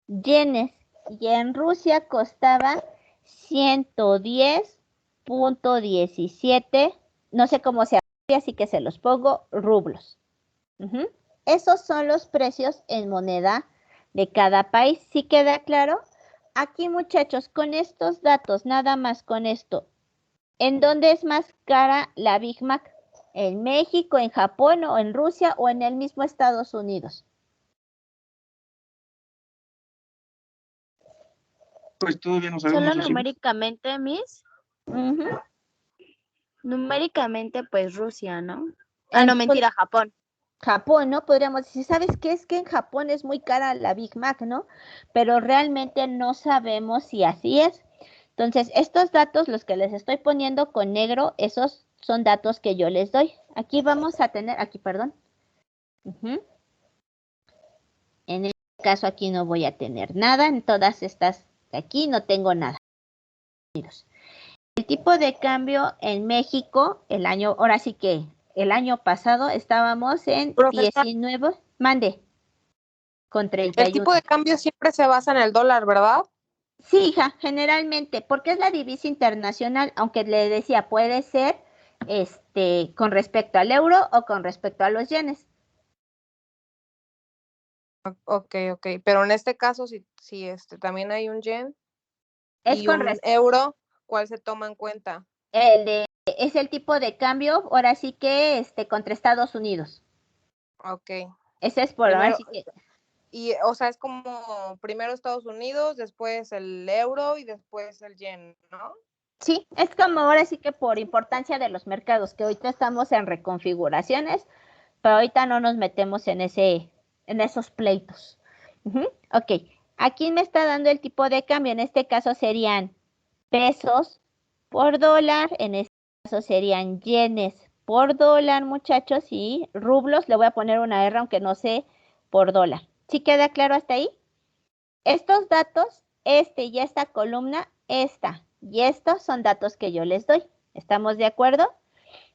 [SPEAKER 1] yenes y en Rusia costaba 110.17, no sé cómo se llama, así que se los pongo, rublos. Esos son los precios en moneda de cada país. ¿Sí queda claro? Aquí, muchachos, con estos datos, nada más con esto, ¿en dónde es más cara la Big Mac? ¿En México, en Japón, o en Rusia, o en el mismo Estados Unidos?
[SPEAKER 9] Pues todavía no sabemos.
[SPEAKER 4] Solo numéricamente, Miss. Numéricamente, pues Rusia, ¿no? No, mentira, Japón.
[SPEAKER 1] Japón, ¿no? Podríamos decir, ¿sabes qué? Es que en Japón es muy cara la Big Mac, ¿no? Pero realmente no sabemos si así es. Entonces, estos datos, los que les estoy poniendo con negro, esos son datos que yo les doy. Aquí vamos a tener, perdón. En este caso aquí no voy a tener nada, en todas estas de aquí no tengo nada. El tipo de cambio en México, ahora sí que el año pasado estábamos en 19, mande, con 31.
[SPEAKER 3] El tipo de cambio siempre se basa en el dólar, ¿verdad?
[SPEAKER 1] Sí, hija, generalmente, porque es la divisa internacional, aunque le decía, puede ser con respecto al euro o con respecto a los yenes.
[SPEAKER 3] Ok, pero en este caso, si también hay un yen
[SPEAKER 1] es
[SPEAKER 3] y
[SPEAKER 1] con
[SPEAKER 3] un euro, ¿cuál se toma en cuenta?
[SPEAKER 1] Es el tipo de cambio, ahora sí que contra Estados Unidos.
[SPEAKER 3] Ok.
[SPEAKER 1] Ese es por
[SPEAKER 3] Primero,
[SPEAKER 1] ahora sí que.
[SPEAKER 3] Y, o sea, es como primero Estados Unidos, después el euro y después el yen, ¿no?
[SPEAKER 1] Sí, es como ahora sí que por importancia de los mercados, que ahorita estamos en reconfiguraciones, pero ahorita no nos metemos en esos pleitos. Ok, aquí me está dando el tipo de cambio, en este caso serían pesos por dólar, en este caso serían yenes por dólar, muchachos, y rublos, le voy a poner una R aunque no sé por dólar. ¿Sí queda claro hasta ahí? Estos datos, y esta columna, y estos son datos que yo les doy. ¿Estamos de acuerdo?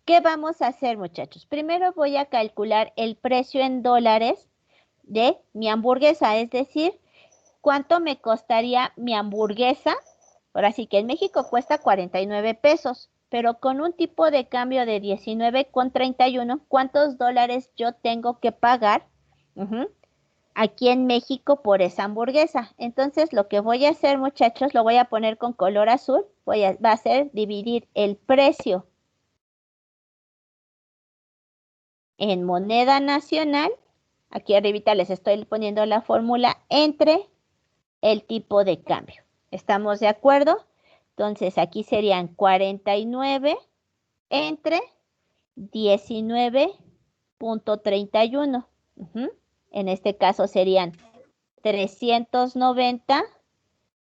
[SPEAKER 1] ¿Qué vamos a hacer, muchachos? Primero voy a calcular el precio en dólares de mi hamburguesa, es decir, ¿cuánto me costaría mi hamburguesa? Ahora sí que en México cuesta 49 pesos, pero con un tipo de cambio de 19,31, ¿cuántos dólares yo tengo que pagar aquí en México por esa hamburguesa? Entonces, lo que voy a hacer, muchachos, lo voy a poner con color azul, va a ser dividir el precio en moneda nacional, aquí arribita les estoy poniendo la fórmula, entre el tipo de cambio. ¿Estamos de acuerdo? Entonces aquí serían 49 entre 19,31. En este caso serían 390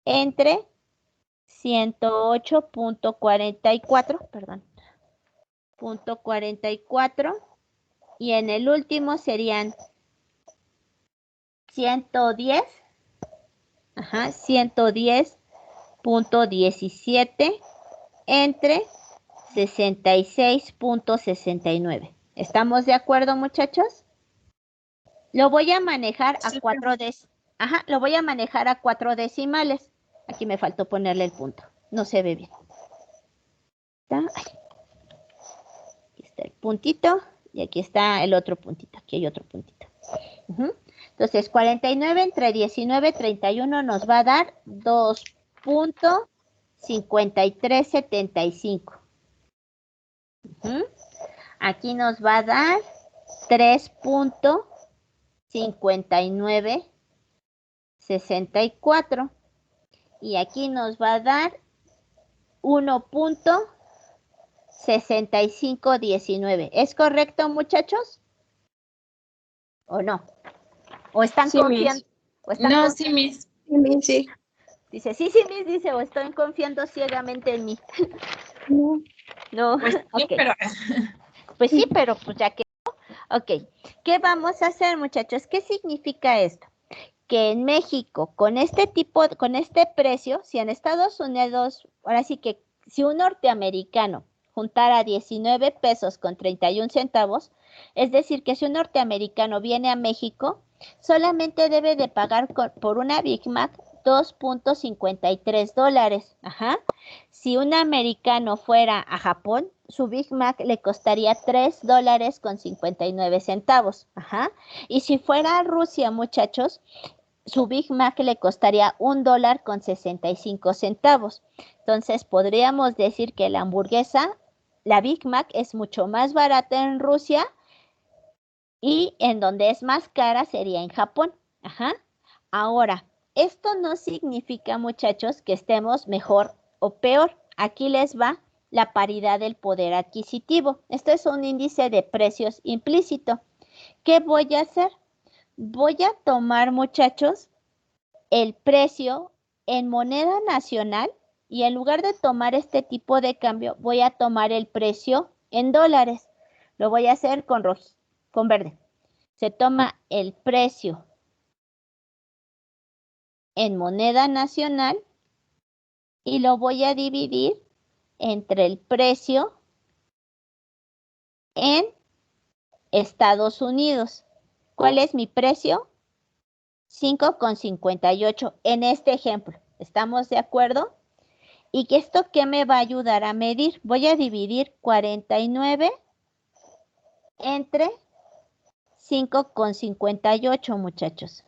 [SPEAKER 1] entre 108,44, perdón, .44. Y en el último serían 110, 110,17 entre 66,69. ¿Estamos de acuerdo, muchachos? Lo voy a manejar a lo voy a manejar a 4 decimales. Aquí me faltó ponerle el punto. No se ve bien. Aquí está el puntito y aquí está el otro puntito. Aquí hay otro puntito. Entonces, 49 entre 19,31 nos va a dar 2,5375. Aquí nos va a dar 3,5964. Y aquí nos va a dar 1,6519. ¿Es correcto, muchachos? ¿O no? ¿O están
[SPEAKER 8] Sí,
[SPEAKER 1] confiando?
[SPEAKER 8] No, sí, Miss.
[SPEAKER 4] Sí.
[SPEAKER 1] Dice, sí, Miss, dice, o estoy confiando ciegamente en mí. No.
[SPEAKER 8] Pues sí,
[SPEAKER 1] Ok.
[SPEAKER 8] pero...
[SPEAKER 1] Pues sí, pero pues ya que no. Ok. ¿Qué vamos a hacer, muchachos? ¿Qué significa esto? Que en México, con este precio, si en Estados Unidos, ahora sí que si un norteamericano juntara 19 pesos con 31 centavos, es decir, que si un norteamericano viene a México, solamente debe de pagar por una Big Mac $2,53. Si un americano fuera a Japón, su Big Mac le costaría $3,59. Y si fuera a Rusia, muchachos, su Big Mac le costaría $1,65. Entonces, podríamos decir que la Big Mac es mucho más barata en Rusia y en donde es más cara sería en Japón. Ahora, esto no significa, muchachos, que estemos mejor o peor. Aquí les va la paridad del poder adquisitivo. Esto es un índice de precios implícito. ¿Qué voy a hacer? Voy a tomar, muchachos, el precio en moneda nacional y en lugar de tomar este tipo de cambio, voy a tomar el precio en dólares. Lo voy a hacer con verde. Se toma el precio en moneda nacional y lo voy a dividir entre el precio en Estados Unidos. ¿Cuál es mi precio? 5,58 en este ejemplo. ¿Estamos de acuerdo? ¿Y que esto qué me va a ayudar a medir? Voy a dividir 49 entre 5,58, muchachos.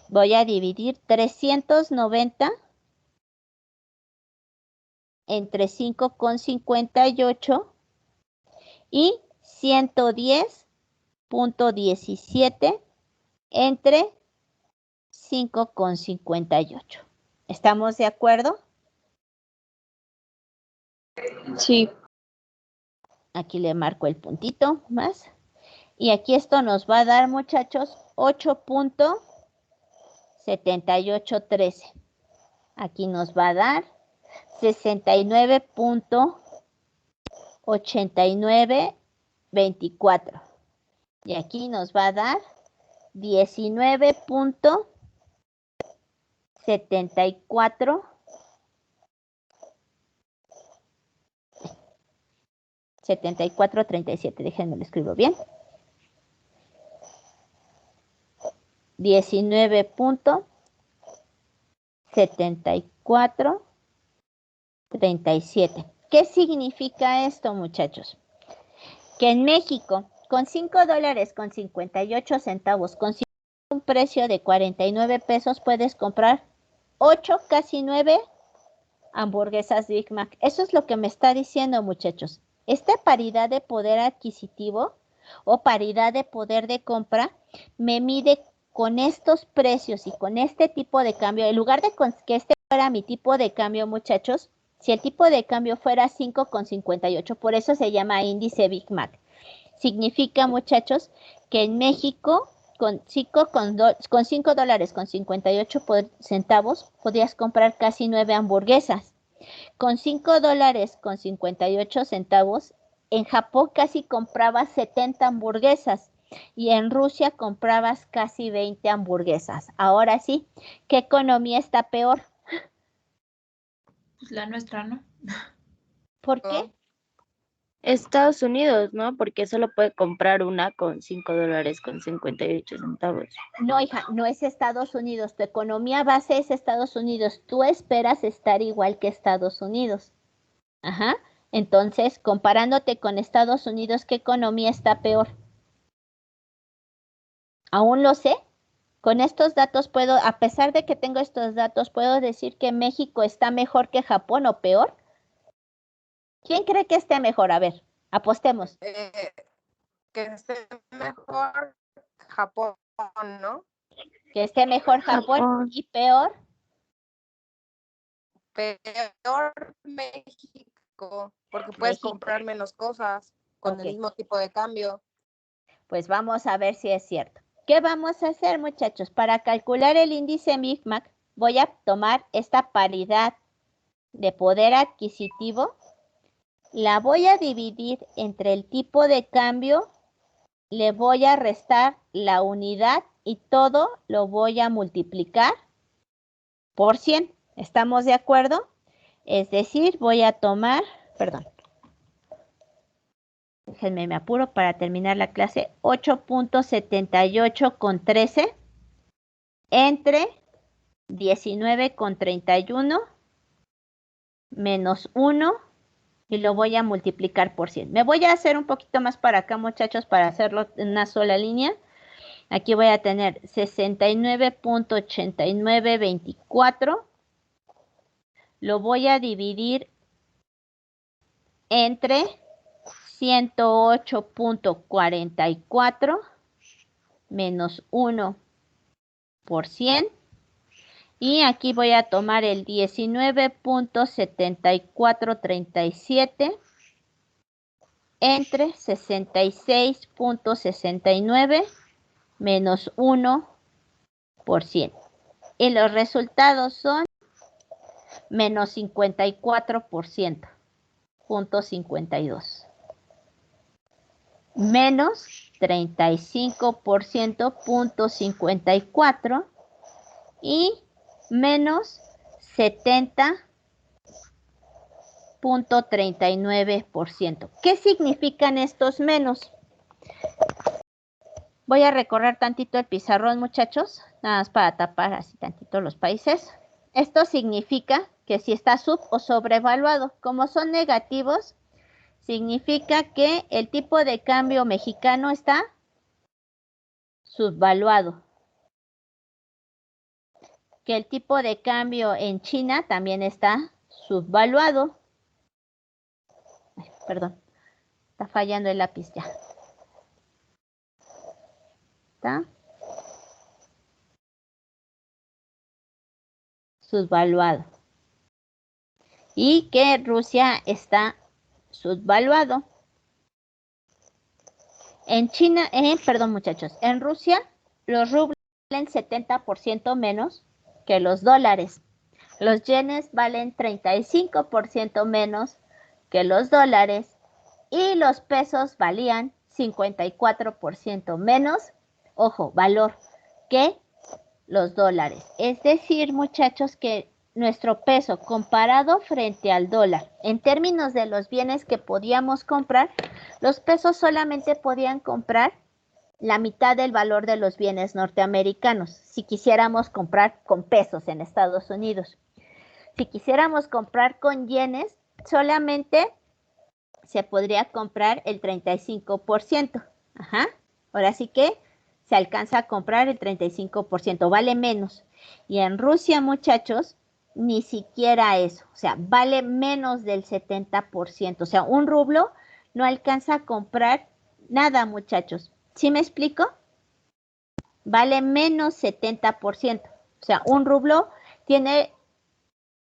[SPEAKER 1] Voy a dividir 390 entre 5,58 y 110,17 entre 5,58. ¿Estamos de acuerdo?
[SPEAKER 4] Sí.
[SPEAKER 1] Aquí le marco el puntito más. Y aquí esto nos va a dar, muchachos, 8,7813. Aquí nos va a dar 69,8924. Y aquí nos va a dar 19,74. 74.37. Déjenme lo escribo bien. 19.7437. ¿Qué significa esto, muchachos? Que en México, con $5.58, con un precio de 49 pesos, puedes comprar 8, casi 9 hamburguesas Big Mac. Eso es lo que me está diciendo, muchachos. Esta paridad de poder adquisitivo o paridad de poder de compra me mide con estos precios y con este tipo de cambio. En lugar de que este fuera mi tipo de cambio, muchachos, si el tipo de cambio fuera 5,58, por eso se llama índice Big Mac. Significa, muchachos, que en México con $5 con 58 centavos podías comprar casi 9 hamburguesas. Con $5 con 58 centavos, en Japón casi comprabas 70 hamburguesas y en Rusia comprabas casi 20 hamburguesas. Ahora sí, ¿qué economía está peor?
[SPEAKER 8] Pues la nuestra, ¿no?
[SPEAKER 1] ¿Por qué?
[SPEAKER 4] Estados Unidos, ¿no? Porque solo puede comprar una con $5 con 58 centavos.
[SPEAKER 1] No, hija, no es Estados Unidos. Tu economía base es Estados Unidos. Tú esperas estar igual que Estados Unidos. Ajá. Entonces, comparándote con Estados Unidos, ¿qué economía está peor? Aún lo sé. Con estos datos puedo, a pesar de que tengo estos datos, puedo decir que México está mejor que Japón o peor. ¿Quién cree que esté mejor? A ver, apostemos.
[SPEAKER 3] Que esté mejor Japón, ¿no?
[SPEAKER 1] Que esté mejor Japón y peor.
[SPEAKER 3] Peor México, porque puedes
[SPEAKER 1] México.
[SPEAKER 3] comprar menos cosas con el mismo tipo de cambio.
[SPEAKER 1] Pues vamos a ver si es cierto. ¿Qué vamos a hacer, muchachos? Para calcular el índice Big Mac, voy a tomar esta paridad de poder adquisitivo, la voy a dividir entre el tipo de cambio, le voy a restar la unidad y todo lo voy a multiplicar por 100. ¿Estamos de acuerdo? Es decir, voy a tomar, perdón, déjenme me apuro para terminar la clase, 8.78 con 13 entre 19 con 31 menos 1 y lo voy a multiplicar por 100. Me voy a hacer un poquito más para acá, muchachos, para hacerlo en una sola línea. Aquí voy a tener 69.8924. Lo voy a dividir entre 108.44 menos 1 por 100. Y aquí voy a tomar el 19.7437 entre 66.69 menos 1 por 100. Y los resultados son menos 54%, punto 52. Menos 35%, punto 54. Y menos 70.39%. ¿Qué significan estos menos? Voy a recorrer tantito el pizarrón, muchachos, nada más para tapar así tantito los países. Esto significa que si está sub o sobrevaluado, como son negativos, significa que el tipo de cambio mexicano está subvaluado. Que el tipo de cambio en China también está subvaluado. Ay, perdón, está fallando el lápiz ya. ¿Está? Subvaluado. Y que Rusia está subvaluado. En China, perdón muchachos, en Rusia los rublos valen 70% menos que los dólares. Los yenes valen 35% menos que los dólares y los pesos valían 54% menos, ojo, valor, que los dólares. Es decir, muchachos, que nuestro peso comparado frente al dólar, en términos de los bienes que podíamos comprar, los pesos solamente podían comprar la mitad del valor de los bienes norteamericanos, si quisiéramos comprar con pesos en Estados Unidos. Si quisiéramos comprar con yenes, solamente se podría comprar el 35%. Ajá. Ahora sí que se alcanza a comprar el 35%, vale menos. Y en Rusia, muchachos, ni siquiera eso, o sea, vale menos del 70%. O sea, un rublo no alcanza a comprar nada, muchachos. ¿Sí me explico? Vale menos 70%. O sea, un rublo tiene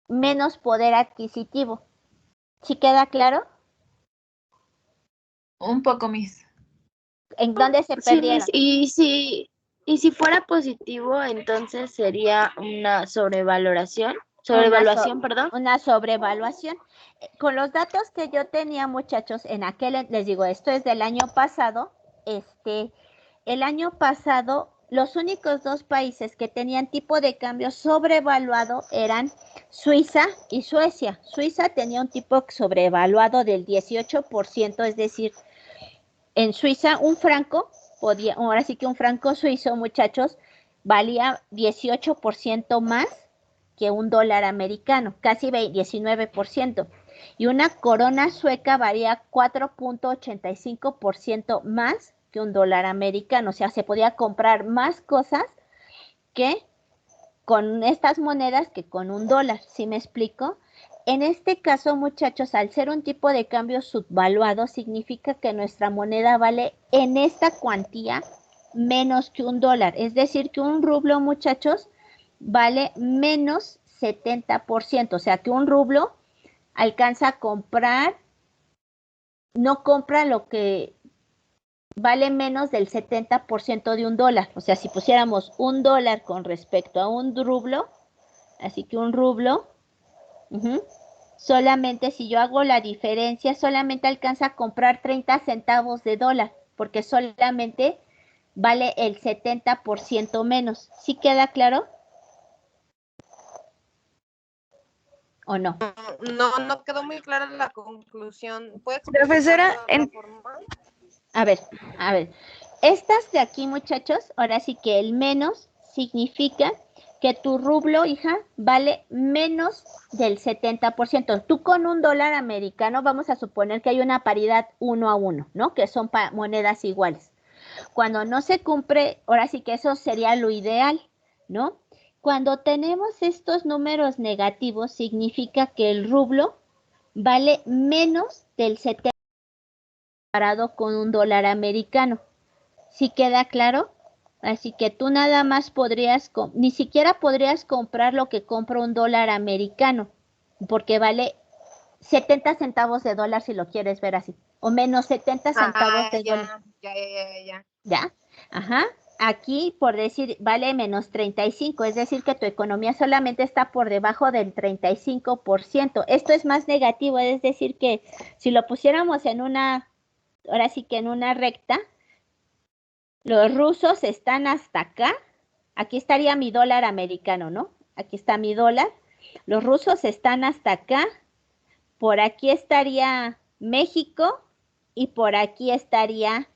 [SPEAKER 1] menos poder adquisitivo. ¿Sí queda claro?
[SPEAKER 8] Un poco, Miss.
[SPEAKER 1] ¿En dónde se
[SPEAKER 4] Sí,
[SPEAKER 1] perdieron?
[SPEAKER 4] y si fuera positivo, entonces sería una sobrevaluación, perdón.
[SPEAKER 1] Una sobrevaluación. Con los datos que yo tenía, muchachos, les digo, esto es del año pasado, el año pasado, los únicos dos países que tenían tipo de cambio sobrevaluado eran Suiza y Suecia. Suiza tenía un tipo sobrevaluado del 18%, es decir, en Suiza un franco, ahora sí que un franco suizo, muchachos, valía 18% más que un dólar americano, casi 19%. Y una corona sueca valía 4.85% más que un dólar americano. O sea, se podía comprar más cosas que con estas monedas que con un dólar. ¿Sí me explico? En este caso, muchachos, al ser un tipo de cambio subvaluado, significa que nuestra moneda vale en esta cuantía menos que un dólar. Es decir, que un rublo, muchachos, vale menos 70%. O sea, que un rublo alcanza a comprar, no compra lo que vale menos del 70% de un dólar. O sea, si pusiéramos un dólar con respecto a un rublo, así que un rublo, solamente si yo hago la diferencia, solamente alcanza a comprar 30 centavos de dólar, porque solamente vale el 70% menos. ¿Sí queda claro? ¿O no?
[SPEAKER 3] No quedó muy clara la conclusión. ¿Puede
[SPEAKER 4] Profesora,
[SPEAKER 3] explicarlo de otra forma?
[SPEAKER 1] A ver, estas de aquí, muchachos, ahora sí que el menos significa que tu rublo, hija, vale menos del 70%. Tú con un dólar americano, vamos a suponer que hay una paridad 1-1, ¿no? Que son monedas iguales. Cuando no se cumple, ahora sí que eso sería lo ideal, ¿no? Cuando tenemos estos números negativos, significa que el rublo vale menos del 70% comparado con un dólar americano. ¿Sí queda claro? Así que tú nada más ni siquiera podrías comprar lo que compra un dólar americano, porque vale 70 centavos de dólar si lo quieres ver así, o menos 70 centavos de dólar.
[SPEAKER 3] Ya.
[SPEAKER 1] ¿Ya? Ajá. Aquí, por decir, vale menos 35, es decir, que tu economía solamente está por debajo del 35%. Esto es más negativo, es decir, que si lo pusiéramos ahora sí que en una recta, los rusos están hasta acá. Aquí estaría mi dólar americano, ¿no? Aquí está mi dólar. Los rusos están hasta acá. Por aquí estaría México y por aquí estaría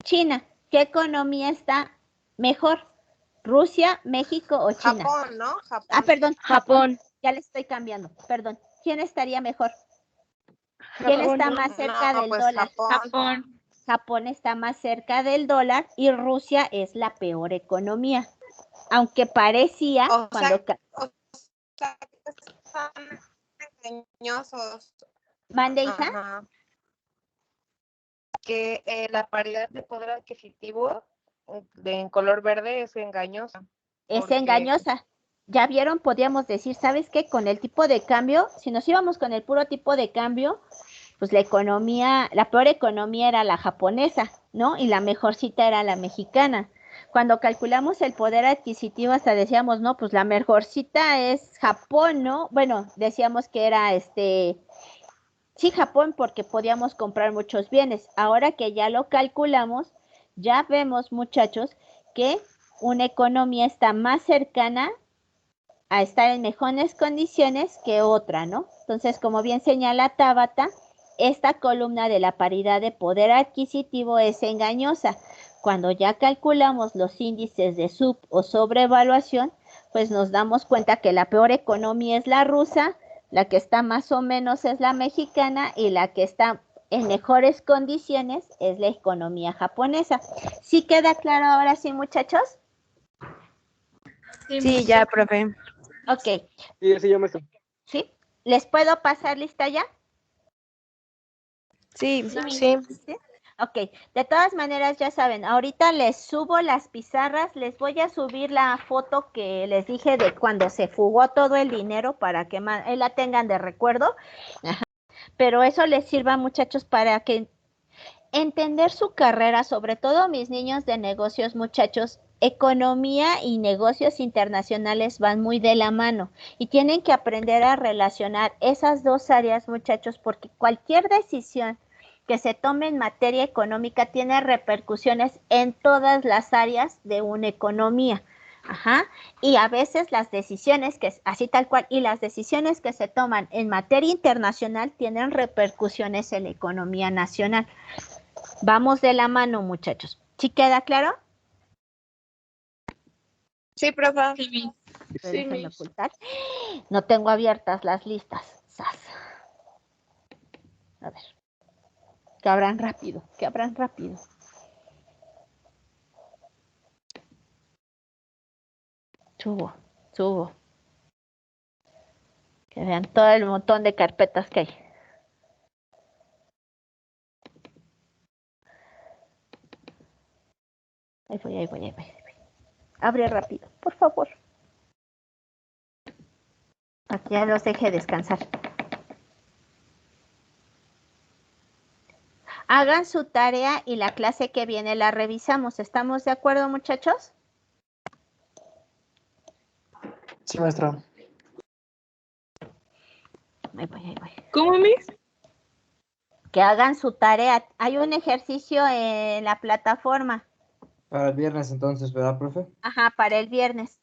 [SPEAKER 1] China. ¿Qué economía está mejor? ¿Rusia, México o China?
[SPEAKER 3] Japón, ¿no?
[SPEAKER 1] Ah, perdón,
[SPEAKER 4] Japón.
[SPEAKER 1] Ya le estoy cambiando, perdón. ¿Quién estaría mejor? ¿Quién está más cerca del dólar?
[SPEAKER 8] Japón.
[SPEAKER 1] Japón está más cerca del dólar y Rusia es la peor economía. Aunque parecía
[SPEAKER 3] están engañosos.
[SPEAKER 1] ¿Mande, hija?
[SPEAKER 3] Ajá. Que la paridad de poder adquisitivo en color verde es engañosa.
[SPEAKER 1] Es engañosa. Ya vieron, podríamos decir, ¿sabes qué? Con el tipo de cambio, si nos íbamos con el puro tipo de cambio, pues la peor economía era la japonesa, ¿no? Y la mejorcita era la mexicana. Cuando calculamos el poder adquisitivo, hasta decíamos, no, pues la mejorcita es Japón, ¿no? Bueno, decíamos que era sí, Japón, porque podíamos comprar muchos bienes. Ahora que ya lo calculamos, ya vemos, muchachos, que una economía está más cercana a estar en mejores condiciones que otra, ¿no? Entonces, como bien señala Tabata, esta columna de la paridad de poder adquisitivo es engañosa. Cuando ya calculamos los índices de sub- o sobrevaluación, pues nos damos cuenta que la peor economía es la rusa, la que está más o menos es la mexicana y la que está en mejores condiciones es la economía japonesa. ¿Sí queda claro ahora sí, muchachos?
[SPEAKER 10] Sí, ya, profe.
[SPEAKER 1] Ok.
[SPEAKER 5] Sí, ya maestro.
[SPEAKER 1] ¿Sí? ¿Les puedo pasar lista ya?
[SPEAKER 10] Sí,
[SPEAKER 1] ¿Sí? Ok, de todas maneras ya saben, ahorita les subo las pizarras, les voy a subir la foto que les dije de cuando se fugó todo el dinero para que la tengan de recuerdo. Ajá. Pero eso les sirva, muchachos, para que entender su carrera, sobre todo mis niños de negocios, muchachos. Economía y negocios internacionales van muy de la mano y tienen que aprender a relacionar esas dos áreas, muchachos, porque cualquier decisión que se tome en materia económica tiene repercusiones en todas las áreas de una economía. Ajá. Y a veces las decisiones así tal cual, y las decisiones que se toman en materia internacional tienen repercusiones en la economía nacional. Vamos de la mano, muchachos. ¿Sí queda claro?
[SPEAKER 10] Sí, profe.
[SPEAKER 1] Déjenme ocultar. No tengo abiertas las listas. ¡Sas! A ver. Que abran rápido, que abran rápido. Subo. Que vean todo el montón de carpetas que hay. Ahí voy. Abre rápido, por favor. Para que ya los deje descansar. Hagan su tarea y la clase que viene la revisamos. ¿Estamos de acuerdo, muchachos?
[SPEAKER 5] Sí, maestra.
[SPEAKER 1] Ahí voy.
[SPEAKER 6] ¿Cómo, Miss?
[SPEAKER 1] Que hagan su tarea. Hay un ejercicio en la plataforma.
[SPEAKER 7] Para el viernes entonces, ¿verdad, profe?
[SPEAKER 1] Ajá, para el viernes.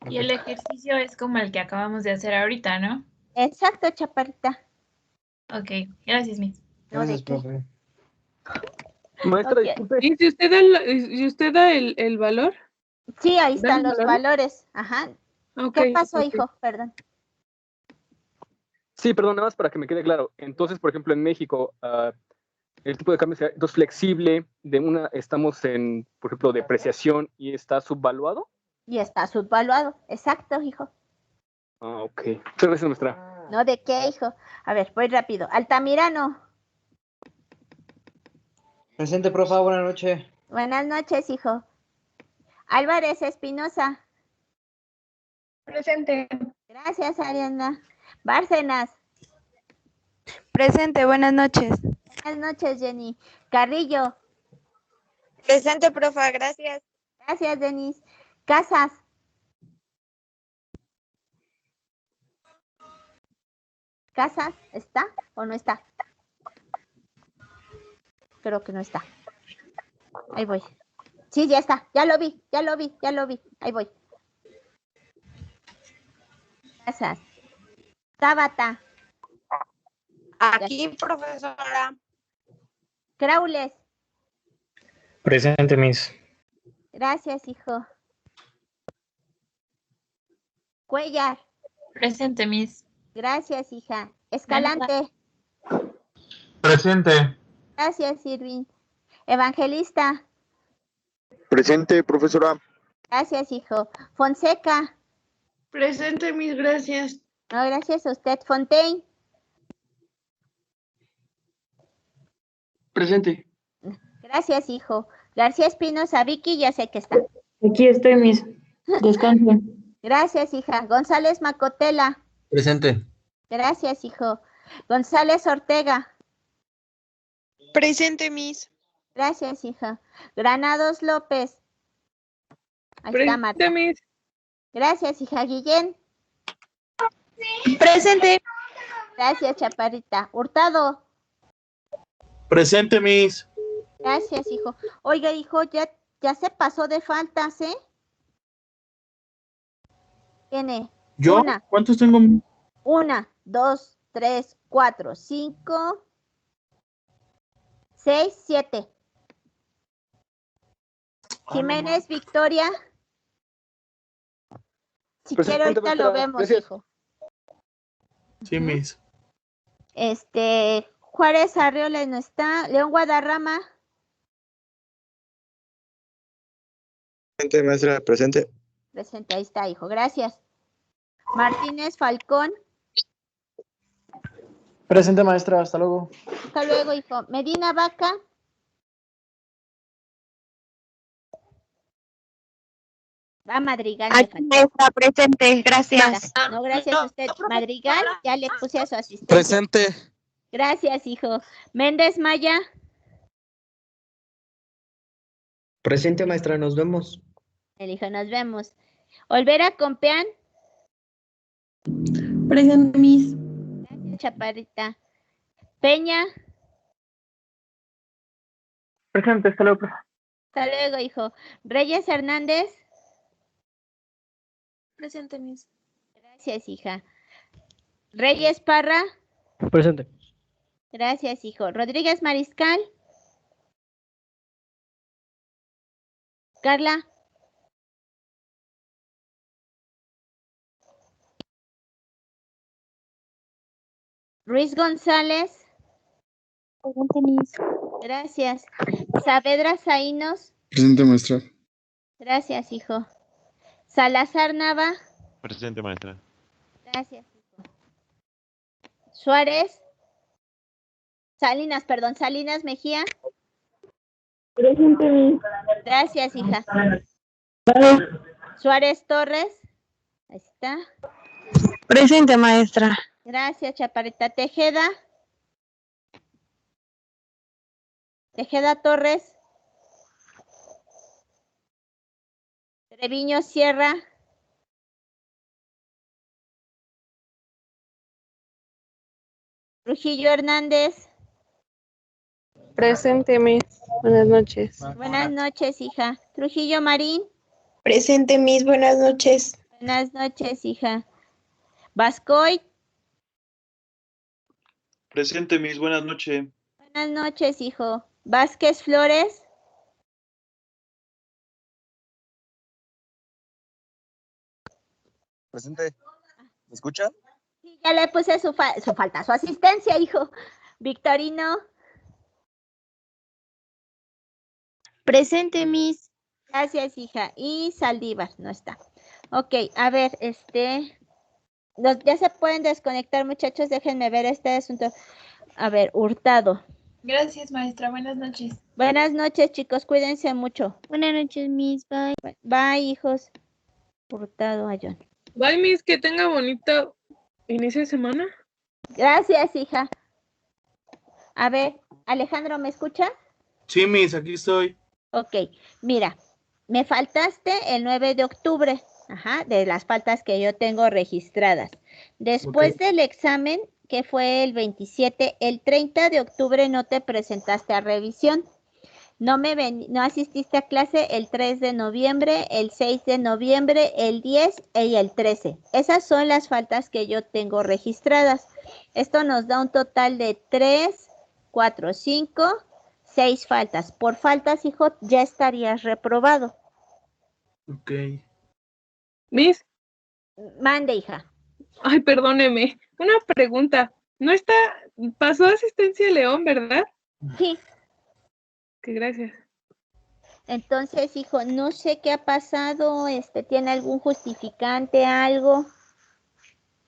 [SPEAKER 8] Y el ejercicio es como el que acabamos de hacer ahorita, ¿no?
[SPEAKER 1] Exacto, chaparrita.
[SPEAKER 8] Ok, gracias, Miss.
[SPEAKER 1] No, ¿de
[SPEAKER 7] Gracias,
[SPEAKER 1] qué?
[SPEAKER 7] profe.
[SPEAKER 5] Maestra,
[SPEAKER 1] Ok.
[SPEAKER 5] disculpe.
[SPEAKER 6] ¿Y si usted da el valor?
[SPEAKER 1] Sí, ahí
[SPEAKER 6] ¿Dan
[SPEAKER 1] están los valores. Ajá.
[SPEAKER 6] Ok,
[SPEAKER 1] ¿Qué pasó,
[SPEAKER 6] ok.
[SPEAKER 1] hijo? Perdón.
[SPEAKER 11] Sí, perdón, nada más para que me quede claro. Entonces, por ejemplo, en México, el tipo de cambio es entonces, flexible, estamos en, por ejemplo, depreciación y está subvaluado.
[SPEAKER 1] Y está subvaluado. Exacto, hijo.
[SPEAKER 11] Ah, ok. Muchas gracias, maestra.
[SPEAKER 1] No, ¿de qué, hijo? A ver, voy rápido. Altamirano.
[SPEAKER 7] Presente, profa, buenas noches.
[SPEAKER 1] Buenas noches, hijo. Álvarez Espinosa.
[SPEAKER 10] Presente.
[SPEAKER 1] Gracias, Ariana. Bárcenas.
[SPEAKER 10] Presente, buenas noches.
[SPEAKER 1] Buenas noches, Jenny. Carrillo.
[SPEAKER 10] Presente, profe, gracias.
[SPEAKER 1] Gracias, Denis. Casas. ¿Casas está o no está? Creo que no está. Ahí voy. Sí, ya está. Ya lo vi. Ahí voy. Casas. Tabata.
[SPEAKER 10] Aquí, profesora.
[SPEAKER 1] Craules.
[SPEAKER 12] Presente, Miss.
[SPEAKER 1] Gracias, hijo. Cuellar.
[SPEAKER 8] Presente, Miss.
[SPEAKER 1] Gracias, hija. Escalante.
[SPEAKER 12] Presente.
[SPEAKER 1] Gracias, Irving. Evangelista.
[SPEAKER 13] Presente, profesora.
[SPEAKER 1] Gracias, hijo. Fonseca.
[SPEAKER 14] Presente, mis gracias.
[SPEAKER 1] No, gracias a usted. Fontaine.
[SPEAKER 9] Presente.
[SPEAKER 1] Gracias, hijo. García Espinosa. Vicky, ya sé que está.
[SPEAKER 2] Aquí estoy, Miss. Descansen.
[SPEAKER 1] Gracias, hija. González Macotela.
[SPEAKER 12] Presente.
[SPEAKER 1] Gracias, hijo. González Ortega.
[SPEAKER 10] Presente, Miss.
[SPEAKER 1] Gracias, hija. Granados López. Ahí está,
[SPEAKER 6] Presente,
[SPEAKER 1] Marta.
[SPEAKER 6] Miss.
[SPEAKER 1] Gracias, hija. Guillén.
[SPEAKER 10] Presente.
[SPEAKER 1] Gracias, Chaparrita. Hurtado.
[SPEAKER 12] Presente, Miss.
[SPEAKER 1] Gracias, hijo. Oiga, hijo, ya se pasó de faltas, ¿eh? Tiene
[SPEAKER 12] ¿Yo?
[SPEAKER 1] Una.
[SPEAKER 12] ¿Cuántos tengo?
[SPEAKER 1] 1, 2, 3, 4, 5, 6, 7. Jiménez, Victoria. Si quiere,
[SPEAKER 11] Presente,
[SPEAKER 1] ahorita lo
[SPEAKER 11] maestra.
[SPEAKER 1] vemos,
[SPEAKER 11] Gracias.
[SPEAKER 1] hijo.
[SPEAKER 12] Sí, Miss.
[SPEAKER 1] Juárez Arrioles no está. León Guadarrama.
[SPEAKER 13] Presente, maestra, presente.
[SPEAKER 1] Presente, ahí está, hijo. Gracias. Martínez Falcón.
[SPEAKER 5] Presente, maestra. Hasta luego.
[SPEAKER 1] Hasta luego, hijo. Medina Vaca. Va Madrigal. me
[SPEAKER 10] Aquí,
[SPEAKER 1] faltó.
[SPEAKER 10] maestra, presente, gracias.
[SPEAKER 1] No, gracias a usted. Madrigal, ya le puse a su asistencia.
[SPEAKER 15] Presente.
[SPEAKER 1] Gracias, hijo. Méndez Maya.
[SPEAKER 16] Presente, maestra, nos vemos.
[SPEAKER 1] El hijo, nos vemos. Olvera Compeán.
[SPEAKER 17] Presente, Miss.
[SPEAKER 1] Gracias, Chaparrita. Peña.
[SPEAKER 6] Presente, hasta luego, profe.
[SPEAKER 1] Hasta luego, hijo. Reyes Hernández.
[SPEAKER 17] Presente, Miss.
[SPEAKER 1] Gracias, hija. Reyes Parra.
[SPEAKER 5] Presente.
[SPEAKER 1] Gracias, hijo. Rodríguez Mariscal. Carla. Ruiz González.
[SPEAKER 4] Presente, Miss.
[SPEAKER 1] Gracias. Saavedra Zaínos.
[SPEAKER 18] Presente, maestra.
[SPEAKER 1] Gracias, hijo. Salazar Nava.
[SPEAKER 19] Presente, maestra.
[SPEAKER 1] Gracias, hijo. Suárez. Salinas Mejía.
[SPEAKER 14] Presente, Miss.
[SPEAKER 1] Gracias, hija. Suárez Torres. Ahí está.
[SPEAKER 10] Presente, maestra.
[SPEAKER 1] Gracias, Chaparrita. Tejeda. Tejeda Torres. Treviño Sierra. Trujillo Hernández.
[SPEAKER 20] Presente, Miss. Buenas noches.
[SPEAKER 1] Buenas noches, hija. Trujillo Marín.
[SPEAKER 10] Presente, Miss. Buenas noches.
[SPEAKER 1] Buenas noches, hija. Vascoy.
[SPEAKER 18] Presente, Miss. Buenas noches.
[SPEAKER 1] Buenas noches, hijo. Vázquez Flores.
[SPEAKER 21] Presente. ¿Me escucha?
[SPEAKER 1] Sí, ya le puse su asistencia, hijo. Victorino.
[SPEAKER 4] Presente, Miss.
[SPEAKER 1] Gracias, hija. Y Saldívar, no está. Ok, a ver, ya se pueden desconectar, muchachos. Déjenme ver este asunto. A ver, Hurtado.
[SPEAKER 8] Gracias, maestra. Buenas noches.
[SPEAKER 1] Buenas noches, chicos. Cuídense mucho.
[SPEAKER 4] Buenas noches, Miss. Bye.
[SPEAKER 1] Bye, hijos. Hurtado, Ayón.
[SPEAKER 6] Bye, Miss. Que tenga bonito inicio de semana.
[SPEAKER 1] Gracias, hija. A ver, Alejandro, ¿me escucha?
[SPEAKER 12] Sí, Miss, aquí estoy.
[SPEAKER 1] Ok, mira, me faltaste el 9 de octubre, de las faltas que yo tengo registradas. Después del examen, que fue el 27, el 30 de octubre no te presentaste a revisión. No asististe a clase el 3 de noviembre, el 6 de noviembre, el 10 y el 13. Esas son las faltas que yo tengo registradas. Esto nos da un total de 3, 4, 5, 6 faltas. Por faltas, hijo, ya estarías reprobado.
[SPEAKER 12] Ok.
[SPEAKER 6] Miss.
[SPEAKER 1] Mande, hija.
[SPEAKER 6] Ay, perdóneme. Una pregunta. Pasó asistencia León, ¿verdad?
[SPEAKER 1] Sí.
[SPEAKER 6] Que gracias.
[SPEAKER 1] Entonces, hijo, no sé qué ha pasado. ¿Tiene algún justificante, algo?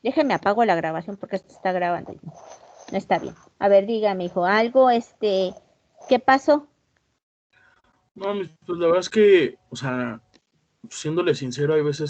[SPEAKER 1] Déjeme apago la grabación porque esto está grabando. No está bien. A ver, dígame, hijo, algo, ¿qué pasó?
[SPEAKER 12] No, pues la verdad es que, o sea, siéndole sincero, hay veces